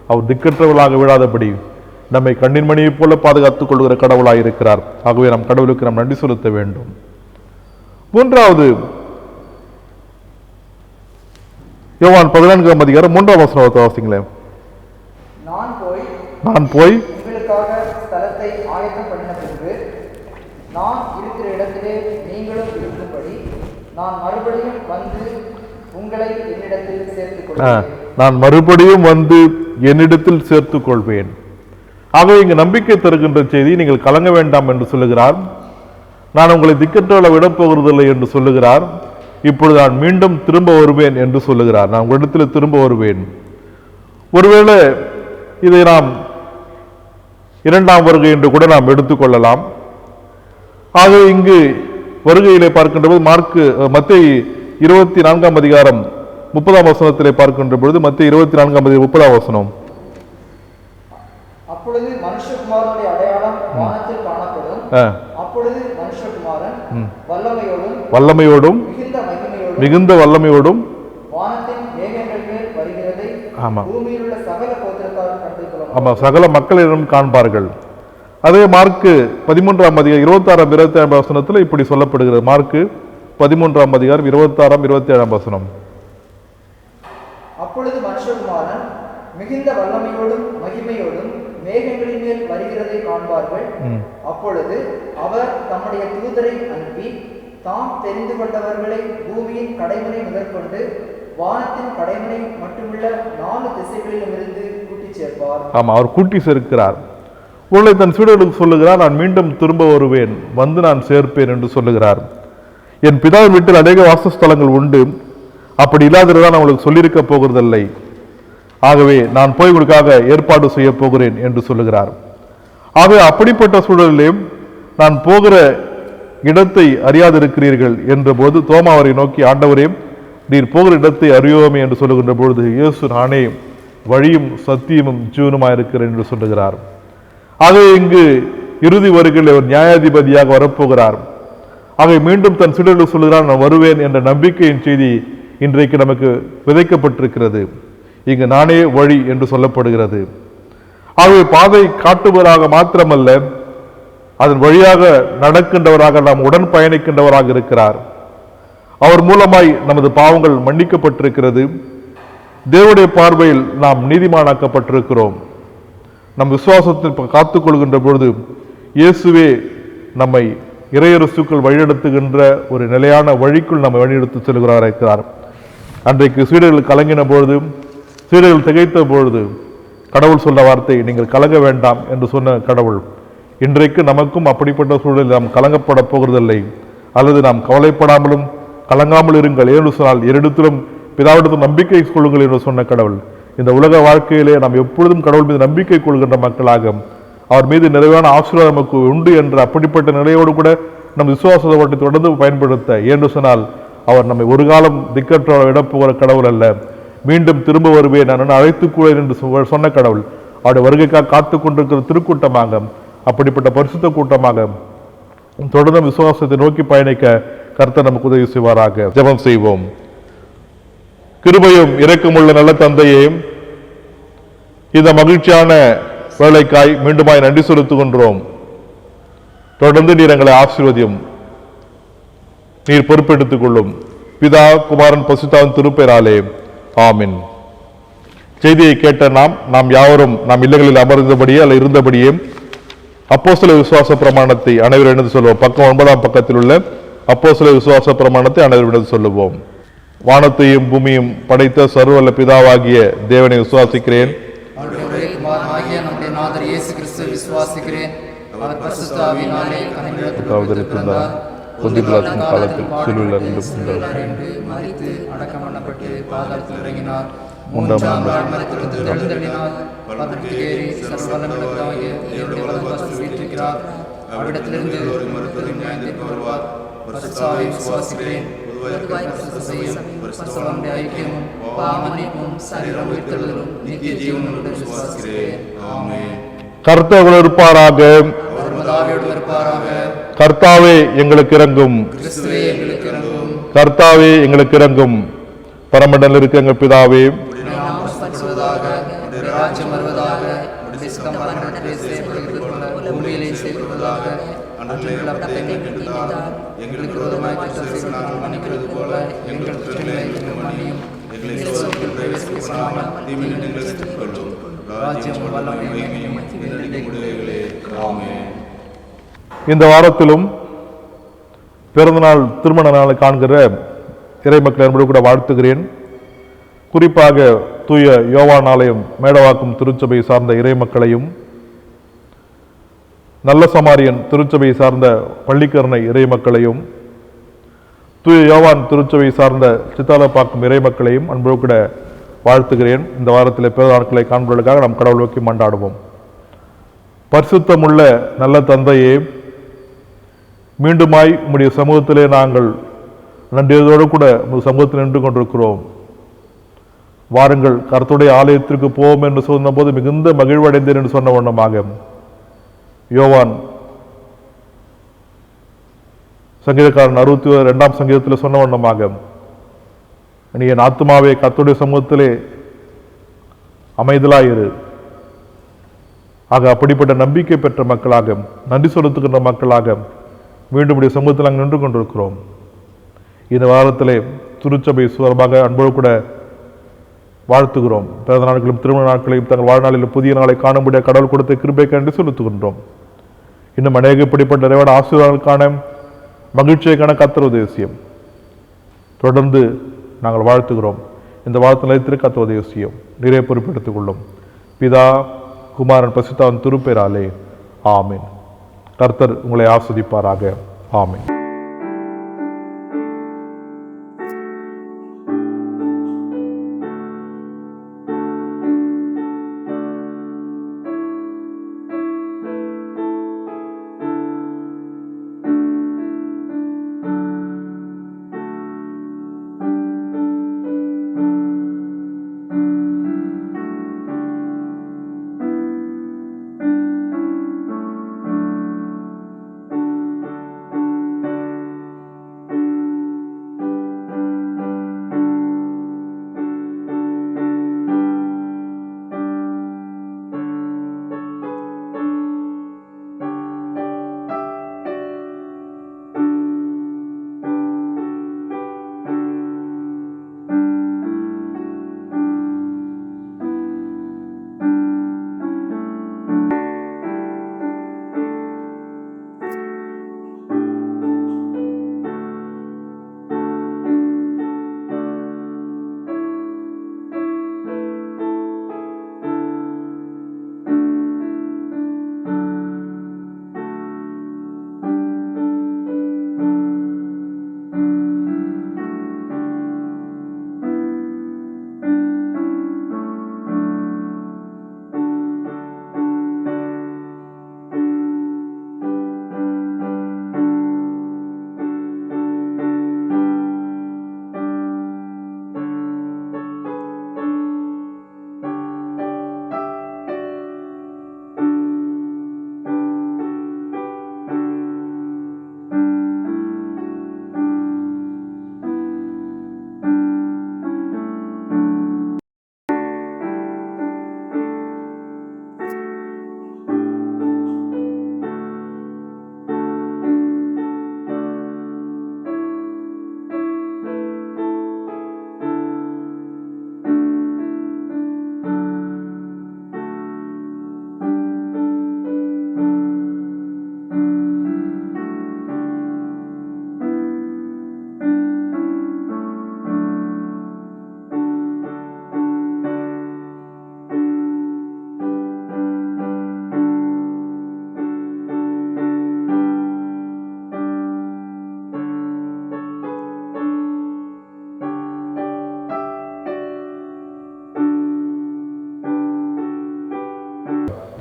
அவர் திக்கற்றவர்களாக விடாதபடி நம்மை கண்ணின் மணியைப் போல பாதுகாத்துக் கொள்கிற கடவுளாக இருக்கிறார். ஆகவே நாம் கடவுளுக்கு நாம் நன்றி செலுத்த வேண்டும். மூன்றாவது, யோவான் 14ஆம் அதிகாரம் 3ஆம் வசனத்தை வாசிங்களேன். நான் போய் உங்களுக்காக ஸ்தலத்தை ஆயத்தம் பண்ணின பின்பு நான் இருக்கிற இடத்திலே நீங்களும் இருக்கும்படி நான் மறுபடியும் வந்து உங்களை என்னிடத்தில் சேர்த்துக் கொள்வேன். நான் மறுபடியும் வந்து என்னிடத்தில் சேர்த்துக் கொள்வேன். ஆகவே இங்கு நம்பிக்கை தருகின்ற செய்தி, நீங்கள் கலங்க வேண்டாம் என்று சொல்லுகிறார். நான் உங்களை திக்கற்றவளை விடப் போகிறதில்லை என்று சொல்லுகிறார். இப்பொழுது நான் மீண்டும் திரும்ப வருவேன் என்று சொல்லுகிறார். நான் உங்களிடத்தில் திரும்ப வருவேன். ஒருவேளை இதை நாம் இரண்டாம் வருகை என்று கூட நாம் எடுத்துக்கொள்ளலாம். ஆகவே இங்கு வருகையிலே பார்க்கின்ற போது மத்தேயு 24ஆம் அதிகாரம் 30ஆம் வசனத்திலே பார்க்கின்ற பொழுது, மத்தேயு 24ஆம் அதிகாரம் 30ஆம் வசனம், அப்பொழுது மனுஷகுமாரனுடைய அடையாளம் வானத்தில் காணப்படும். அப்பொழுது மனுஷகுமாரன் வல்லமையோடும் மிகுந்த வல்லமையோடும் வானத்தின் மேகங்கள் மேல் வருகிறதை பூமியில் உள்ள சகல கோத்திரத்தாரும் கண்டு சகல மக்களிடம் காண்பார்கள். அதே மார்க்கு 13ஆம் அதிகாரம் 26ஆம் 27ஆம் வசனத்தில் இப்படி சொல்லப்படுகிறது. மார்க்கு 13ஆம் அதிகாரம் 26ஆம் 27ஆம் வசனம், அப்பொழுது மனுஷகுமாரன் மிகுந்த வல்லமையோடும் மகிமையோடும் மேகங்களின் மேல் வருகிறதை காண்பார்கள். அப்பொழுது அவர் தம்முடைய தூதரை அனுப்பி தாம் தெரிந்து கொண்டவர்களை பூமியின் கடைமனை முதற்கொண்டு வானத்தின் கடைமனை மட்டுமுள்ள 4 திசைகளிலும் இருந்து கூட்டி சேர்ப்பார். அவர் கூட்டி சேர்க்கிறார். உங்களை தன் சீடர்களுக்கு சொல்லுகிறார், நான் மீண்டும் திரும்ப வருவேன், வந்து நான் சேர்ப்பேன் என்று சொல்லுகிறார். என் பிதாவின் வீட்டில் அநேக வாசஸ்தலங்கள் உண்டு, அப்படி இல்லாததான் அவங்களுக்கு சொல்லியிருக்க போகிறதில்லை. ஆகவே நான் போய் உங்களுக்காக ஏற்பாடு செய்ய போகிறேன் என்று சொல்லுகிறார். ஆகவே அப்படிப்பட்ட சூழலிலும் நான் போகிற இடத்தை அறியாதிருக்கிறீர்கள் என்ற போது தோமா அவரை நோக்கி, ஆண்டவரே, நீர் போகிற இடத்தை அறியோமே என்று சொல்லுகின்ற பொழுது, இயேசு நானே வழியும் சத்தியமும் ஜீவனுமாயிருக்கிறேன் என்று சொல்லுகிறார். ஆகவே இங்கு இறுதி வருகையில் அவர் நியாயாதிபதியாக வரப்போகிறார். ஆகவே மீண்டும் தன் சீடர்களுக்கு சொல்லுகிறார், நான் வருவேன் என்ற நம்பிக்கையின் செய்தி இன்றைக்கு நமக்கு விதைக்கப்பட்டிருக்கிறது. இங்கு நானே வழி என்று சொல்லப்படுகிறது. ஆகவே பாதை காட்டுவராக மாத்திரமல்ல, அதன் வழியாக நடக்கின்றவராக நாம் உடன் பயணிக்கின்றவராக இருக்கிறார். அவர் மூலமாய் நமது பாவங்கள் மன்னிக்கப்பட்டிருக்கிறது. தேவனுடைய பார்வையில் நாம் நீதிமானாக்கப்பட்டிருக்கிறோம். நம் விசுவாசத்தில் காத்துக் கொள்கின்ற பொழுது இயேசுவே நம்மை இறையரசுக்குள் வழிநடத்துகின்ற ஒரு நிலையான வழிக்குள் நம்மை வழிநடத்தி செல்கிறார் இருக்கிறார். அன்றைக்கு சீடர்கள் கலங்கின பொழுது, சீடர்கள் திகைத்த பொழுது கடவுள் சொன்ன வார்த்தை, நீங்கள் கலங்க வேண்டாம் என்று சொன்ன கடவுள் இன்றைக்கு நமக்கும் அப்படிப்பட்ட சூழலில் நாம் கலங்கப்பட போகிறதில்லை. அல்லது நாம் கவலைப்படாமலும் கலங்காமல் இருங்கள் என்று சொன்னால் இரண்டிலும் பிதாவிடத்தில் நம்பிக்கை கொள்ளுங்கள் என்று சொன்ன கடவுள் இந்த உலக வாழ்க்கையிலே நாம் எப்பொழுதும் கடவுள் மீது நம்பிக்கை கொள்கின்ற மக்களாக, அவர் மீது நிறைவான ஆசீர்வாதம் நமக்கு உண்டு என்ற அப்படிப்பட்ட நிலையோடு கூட நம் விசுவாசத்தை தொடர்ந்து பயன்படுத்த என்று சொன்னால், அவர் நம்மை ஒரு காலம் திக்கற்ற இடப்போகிற கடவுள் அல்ல. மீண்டும் திரும்ப வருவேன், நான் அழைத்துக்கூடேன் என்று சொன்ன கடவுள் அவருடைய வருகைக்காக காத்து கொண்டிருக்கிற திருக்கூட்டமாக, அப்படிப்பட்ட பரிசுத்த கூட்டமாக தொடர்ந்து விசுவாசத்தை நோக்கி பயணிக்க கர்த்தர் நமக்கு உதவி செய்வாராக. ஜெபம் செய்வோம். கிருபையும் இரக்கமுள்ள நல்ல தந்தையே, இந்த மகிழ்ச்சியான வேலைக்காய் மீண்டுமாய் நன்றி செலுத்துகின்றோம். தொடர்ந்து நீர் எங்களை ஆசீர்வதியும். நீர் பொறுப்பெடுத்துக் கொள்ளும். பிதா குமாரன் பசுத்தாவின் திருப்பெயராலே ஆமென். செய்தியை கேட்ட நாம் யாவரும் நாம் இல்லங்களில் அமர்ந்தபடியே அல்ல இருந்தபடியே அப்போஸ்தலர் விசுவாச பிரமாணத்தை அனைவரும் இணைந்து சொல்லுவோம். பக்கம் 9ஆம் பக்கத்தில் உள்ள அப்போஸ்தலர் விசுவாச பிரமாணத்தை அனைவரும் இணைந்து சொல்லுவோம். வானத்தையும் பூமியும் படைத்த சர்வவல்ல பிதாவாகிய தேவனை விசுவாசிக்கிறேன். அவருடைய ஒரே குமாரனாகிய நம்முடைய நாதர் இயேசு கிறிஸ்துவை விசுவாசிக்கிறேன். அவர் பரிசுத்த ஆவியினாலே கன்னியிடத்தில் பிறந்தார். பொந்திய பிலாத்தின் காலத்தில் சிலுவையில் அறைந்து மரித்து அடக்கம் பண்ணப்பட்டு பாதாளத்தில் இறங்கினார். மூன்றாம் நாள் மரித்திருந்து எழுந்தருளினார். பரலோகத்துக்கு ஏறி சர்வ வல்லமையுள்ளவராகிய தேவனுடைய வலதுபார்சத்தில் வீற்றிருக்கிறார். அவ்விடத்திலிருந்து ஒரு மருத்துவரின் நியாயத்திற்கு வருவார். பரிசுத்த ஆவியை விசுவாசிக்கிறேன். பரிசுத்தவான்களுடைய ஐக்கியமும் பாவமன்னிப்பும் சரீரம் உயிர்த்தெழுதலும் நித்திய ஜீவனும் விசுவாசிக்கிறேன். ஆமென். கர்த்தர் இருப்பாராக. கர்த்தாவே எங்களுக்கு இறங்கும். கர்த்தாவே எங்களுக்கு இறங்கும். பரமண்டலில் இருக்க எங்கள் பிதாவே, ராஜ்யம் வருவதாக, பூமியிலே செய்வதாக, எங்களுக்கு விரோதமாய் குற்றம் செய்வதாக மன்னிக்கிறது போல எங்கள் குற்றங்களை மன்னியும். எங்களை சோதனையில் பிரவேசிக்காமல் தீமையில் எங்களை ரட்சித்துக் கொள்ளும். ராஜ்யம் வல்லமையும் உடையவர்களே. ஆமென். இந்த வாரத்திலும் பிறந்தநாள் திருமண நாளை காண்கிற இறைமக்கள் என்பது கூட வாழ்த்துகிறேன். குறிப்பாக தூய யோவான் ஆலயம் மேடவாக்கம் திருச்சபை சார்ந்த இறைமக்களையும், நல்ல சமாரியன் திருச்சபை சார்ந்த பள்ளிக்கரணை இறைமக்களையும், தூய யோவான் திருச்சபை சார்ந்த சித்தாலப்பாக்கம் இறைமக்களையும் அன்போடு கூட வாழ்த்துகிறேன். இந்த வாரத்தில் பிறந்த நாட்களை காண்பதற்காக நாம் கடவுள் நோக்கி மன்றாடுவோம். பரிசுத்தமுள்ள நல்ல தந்தையே, மீண்டுமாய் உம்முடைய சமூகத்திலே நாங்கள் நன்றியதோடு கூட உங்கள் சமூகத்தில் நின்று கொண்டிருக்கிறோம். வாருங்கள், கர்த்தருடைய ஆலயத்திற்கு போவோம் என்று சொன்னபோது மிகுந்த மகிழ்வடைந்தேன் என்று சொன்ன வண்ணமாக யோவான் சங்கீதக்காரன் 62ஆம் சங்கீதத்தில் சொன்ன வண்ணமாக நீ என் ஆத்துமாவே கர்த்தருடைய சமூகத்திலே அமைதலாயிரு. ஆக அப்படிப்பட்ட நம்பிக்கை பெற்ற மக்களாக, நன்றி செலுத்துகின்ற மக்களாக மீண்டும் உடைய சமூகத்தில் நாங்கள் நின்று கொண்டிருக்கிறோம். இந்த வாரத்திலே திருச்சபை சுவரமாக அன்போடு கூட வாழ்த்துகிறோம். பிறந்த நாட்களும் திருமண நாட்களையும் தங்கள் வாழ்நாளில் புதிய நாளை காணும்படிய கடவுள் கொடுத்த கிருபைக்கு நன்றி செலுத்துகின்றோம். இன்னும் அநேக இப்படிப்பட்ட நிறைவான ஆசீர்வாதங்களுக்கான மகிழ்ச்சியைக்கான கர்த்தர் உதவியம் தொடர்ந்து நாங்கள் வாழ்த்துகிறோம். இந்த வாழ்த்து நிலையத்திற்கு கர்த்தர் உதவியம் நிறைய பொறுப்பெடுத்துக் கொள்ளும். பிதா குமாரன் பரிசுத்தவான் திருப்பெயராலே ஆமென். கர்த்தர் உங்களை ஆஸ்வதிப்பாராக. ஆமென்.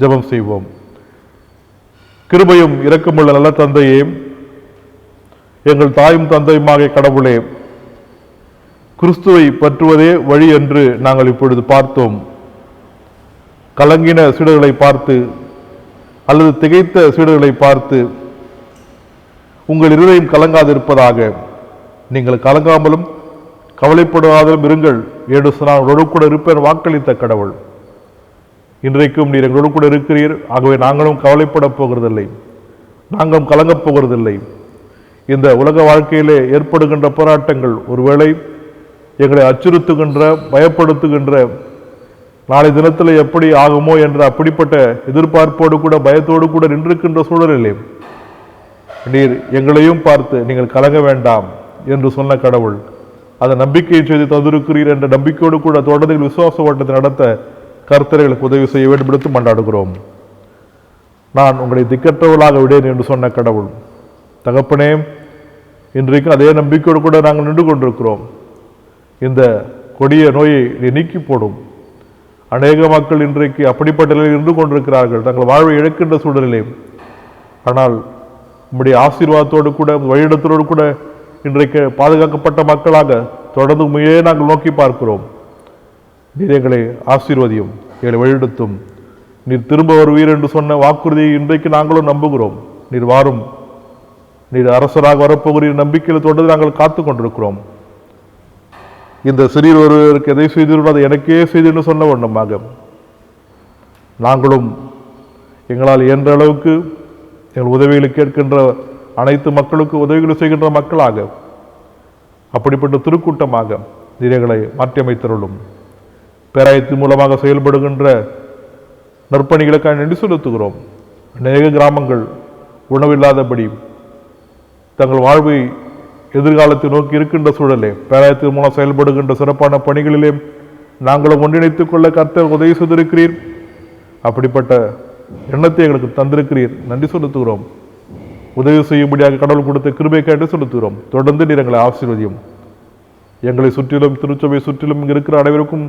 ஜெபம் செய்வோம். கிருபையும் இரக்கமுள்ள நல்ல தந்தையே, எங்கள் தாயும் தந்தையுமாக கடவுளே, கிறிஸ்துவை பற்றுவதே வழி என்று நாங்கள் இப்பொழுது பார்த்தோம். கலங்கின சீடர்களை பார்த்து அல்லது திகைத்த சீடர்களை பார்த்து உங்கள் இருதயம் கலங்காதிருப்பதாக, நீங்கள் கலங்காமலும் கவலைப்படாமலும் இருங்கள் என்று நான் உங்களோடு கூட இருப்பேன் வாக்களித்த கடவுள். இன்றைக்கும் நீர் எங்களோடு கூட இருக்கிறீர். ஆகவே நாங்களும் கவலைப்பட போகிறதில்லை, நாங்களும் கலங்கப் போகிறதில்லை. இந்த உலக வாழ்க்கையிலே ஏற்படுகின்ற போராட்டங்கள் ஒருவேளை எங்களை அச்சுறுத்துகின்ற, பயப்படுத்துகின்ற, நாளை தினத்தில் எப்படி ஆகுமோ என்ற அப்படிப்பட்ட எதிர்பார்ப்போடு கூட பயத்தோடு கூட நின்றிருக்கின்ற சூழலிலே நீர் எங்களையும் பார்த்து நீங்கள் கலங்க வேண்டாம் என்று சொன்ன கடவுள், அந்த நம்பிக்கையை செய்து தந்திருக்கிறீர் என்ற நம்பிக்கையோடு கூட தொடர்ந்து விசுவாச ஓட்டத்தை நடத்த கர்த்தர்களுக்கு உதவி செய்ய வேண்டும் எடுத்து மன்றாடுகிறோம். நான் உங்களை திக்கற்றவர்களாக விடேன் என்று சொன்ன கடவுள், தகப்பனே, இன்றைக்கு அதே நம்பிக்கையோடு கூட நாங்கள் நின்று கொண்டிருக்கிறோம். இந்த கொடிய நோயை நீக்கி போடும். அநேக மக்கள் இன்றைக்கு அப்படிப்பட்ட நிலையில் இருந்து கொண்டிருக்கிறார்கள், தங்கள் வாழ்வை இழக்கின்ற சூழலிலே. ஆனால் உம்முடைய ஆசீர்வாதத்தோடு கூட வழியிடத்தோடு கூட இன்றைக்கு பாதுகாக்கப்பட்ட மக்களாக தொடர்ந்து உண்மையே நாங்கள் நோக்கி பார்க்கிறோம். நீர் எங்களை ஆசீர்வதியும், எங்களை வழிநடத்தும். நீர் திரும்ப வருவீர் என்று சொன்ன வாக்குறுதியை இன்றைக்கு நாங்களும் நம்புகிறோம். நீர் வாரும், நீர் அரசராக வரப்போகிறீர் நம்பிக்கையில் தொடர்ந்து நாங்கள் காத்து கொண்டிருக்கிறோம். இந்த சிறிய ஒருவருக்கு எதை செய்தீர்களோ அதை எனக்கே செய்து சொன்ன வண்ணமாக நாங்களும் எங்களால் இயன்ற அளவுக்கு எங்கள் உதவிகளை கேட்கின்ற அனைத்து மக்களுக்கு உதவிகளை செய்கின்ற மக்களாக, அப்படிப்பட்ட திருக்கூட்டமாக நீர் எங்களை மாற்றியமைத்தருளும். பேராயத்தின் மூலமாக செயல்படுகின்ற நற்பணிகளுக்காக நன்றி செலுத்துகிறோம். அநேக கிராமங்கள் உணவில்லாதபடி தங்கள் வாழ்வை எதிர்காலத்தை நோக்கி இருக்கின்ற சூழலே பேராயத்தின் மூலம் செயல்படுகின்ற சிறப்பான பணிகளிலே நாங்களும் ஒன்றிணைத்துக் கொள்ள கர்த்தர் உதவி செய்திருக்கிறீர். அப்படிப்பட்ட எண்ணத்தை எங்களுக்கு தந்திருக்கிறீர், நன்றி செலுத்துகிறோம். உதவி செய்யும்படியாக கடவுள் கொடுத்த கிருபை கேட்டு செலுத்துகிறோம். தொடர்ந்து நீர் எங்களை ஆசீர்வதியும். எங்களை சுற்றிலும் திருச்சபை சுற்றிலும் இருக்கிற அனைவருக்கும்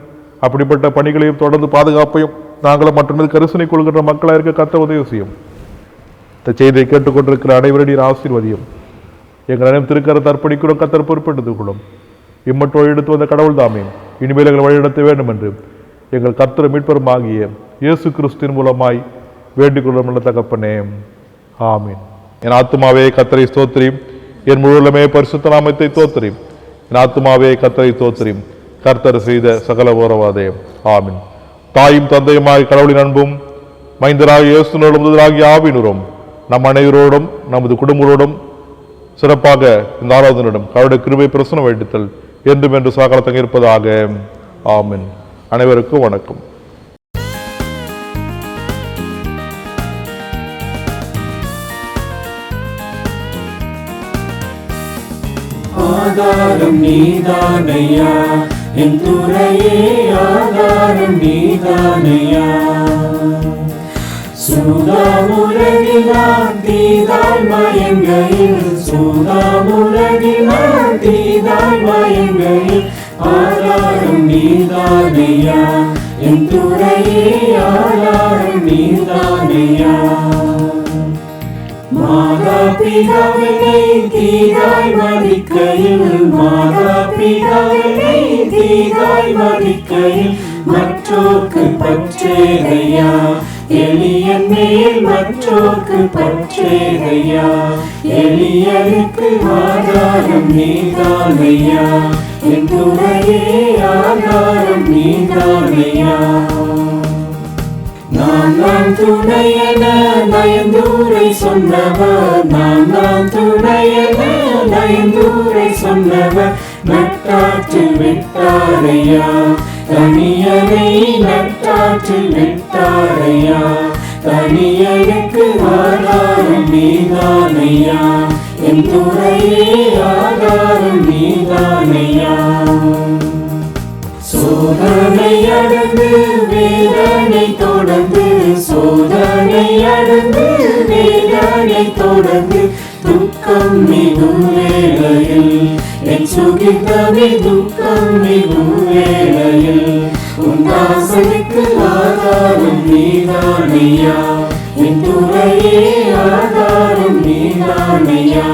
அப்படிப்பட்ட பணிகளையும் தொடர்ந்து பாதுகாப்பையும் நாங்களும் மற்றொரு கரிசனை கொள்கின்ற மக்களாக இருக்க கர்த்தர் உதவி செய்யும். இந்த செய்தியை கேட்டுக்கொண்டிருக்கிற அனைவரும் நீர் ஆசீர்வதியும். எங்கள் அனைவரும் திருக்கரத்தை அர்ப்பணிக்கிறோம், கர்த்தர் பொறுப்பெடுத்துக் கொள்ளும். இம்மட்டும் வழியெடுத்து வந்த கடவுள் தாமே இனிமேல் எங்களை வழிநடத்த வேண்டும் என்று எங்கள் கர்த்தர் மீட்பரும் ஆகிய இயேசு கிறிஸ்துவின் மூலமாய் வேண்டிக் கொள்ளும் தகப்பனே, ஆமீன். என் ஆத்துமாவே கர்த்தரை ஸ்தோத்திரி, என் முழுவதுமே பரிசுத்த நாமத்தை தோத்திரி. என் ஆத்துமாவே கர்த்தரை தோத்திரி, கர்த்தர் செய்த சகல ஓரவாதே, ஆமீன். தாயும் தந்தையுமாய் கடவுளின் அன்பும் மைந்தராக இயேசுவோடும் முதலாகிய ஆவியினரும் நம் அனைவரோடும் நமது குடும்பங்களோடும் சிறப்பாக இந்த ஆராதனிடம் கடவுளுடைய கிருபை பிரசனம் வேண்டித்தல் என்றும் என்று சாகலத்தங்க இருப்பதாக, ஆமீன். அனைவருக்கும் வணக்கம். ஆதாரம் நீதானையா, என் துறையே ஆதாரம் நீதானையா. சூதாமுலகில் நான் தீதாய் மயங்கையில், சூதாமுலகில் நான் தீதாய் மயங்கையில், ஆதாரம் நீதானையா, என் துறையே ஆதாரம் நீதானையா. மாதா பிதாவினை தீதாய் மதிக்கையில், மாதா பிதாவினை தீதாய் மதிக்கையில், மற்றோர்க்கு பற்றேதையா, எளியன் மேல் மற்றோர்க்கு பற்றேதையா. எளியனுக்கு ஆதாரம் நீதானையா, என் துறையே ஆதாரம் நீதானையா. நான் துணையென நயந்தூரை சொன்னவர், நான் துணையென நயந்தூரை சொன்னவர், நட்டாற்றில் விட்டாரையா, தனியனை நட்டாற்றில் விட்டாரையா. தனியனுக்கு ஆதாரம் நீதானையா, என் துறையே ஆதாரம் நீதானையா. சோதனை அடைந்து வேதனை தொடர்ந்து, சோதனை அடைந்து வேதனை தொடர்ந்து, துக்கம் மிகும் வேளையில் என் சுகித்தமே, துக்கம் மிகும் வேளையில் உன் தாசனுக்கு ஆதாரம் நீதானையா, நீதானையா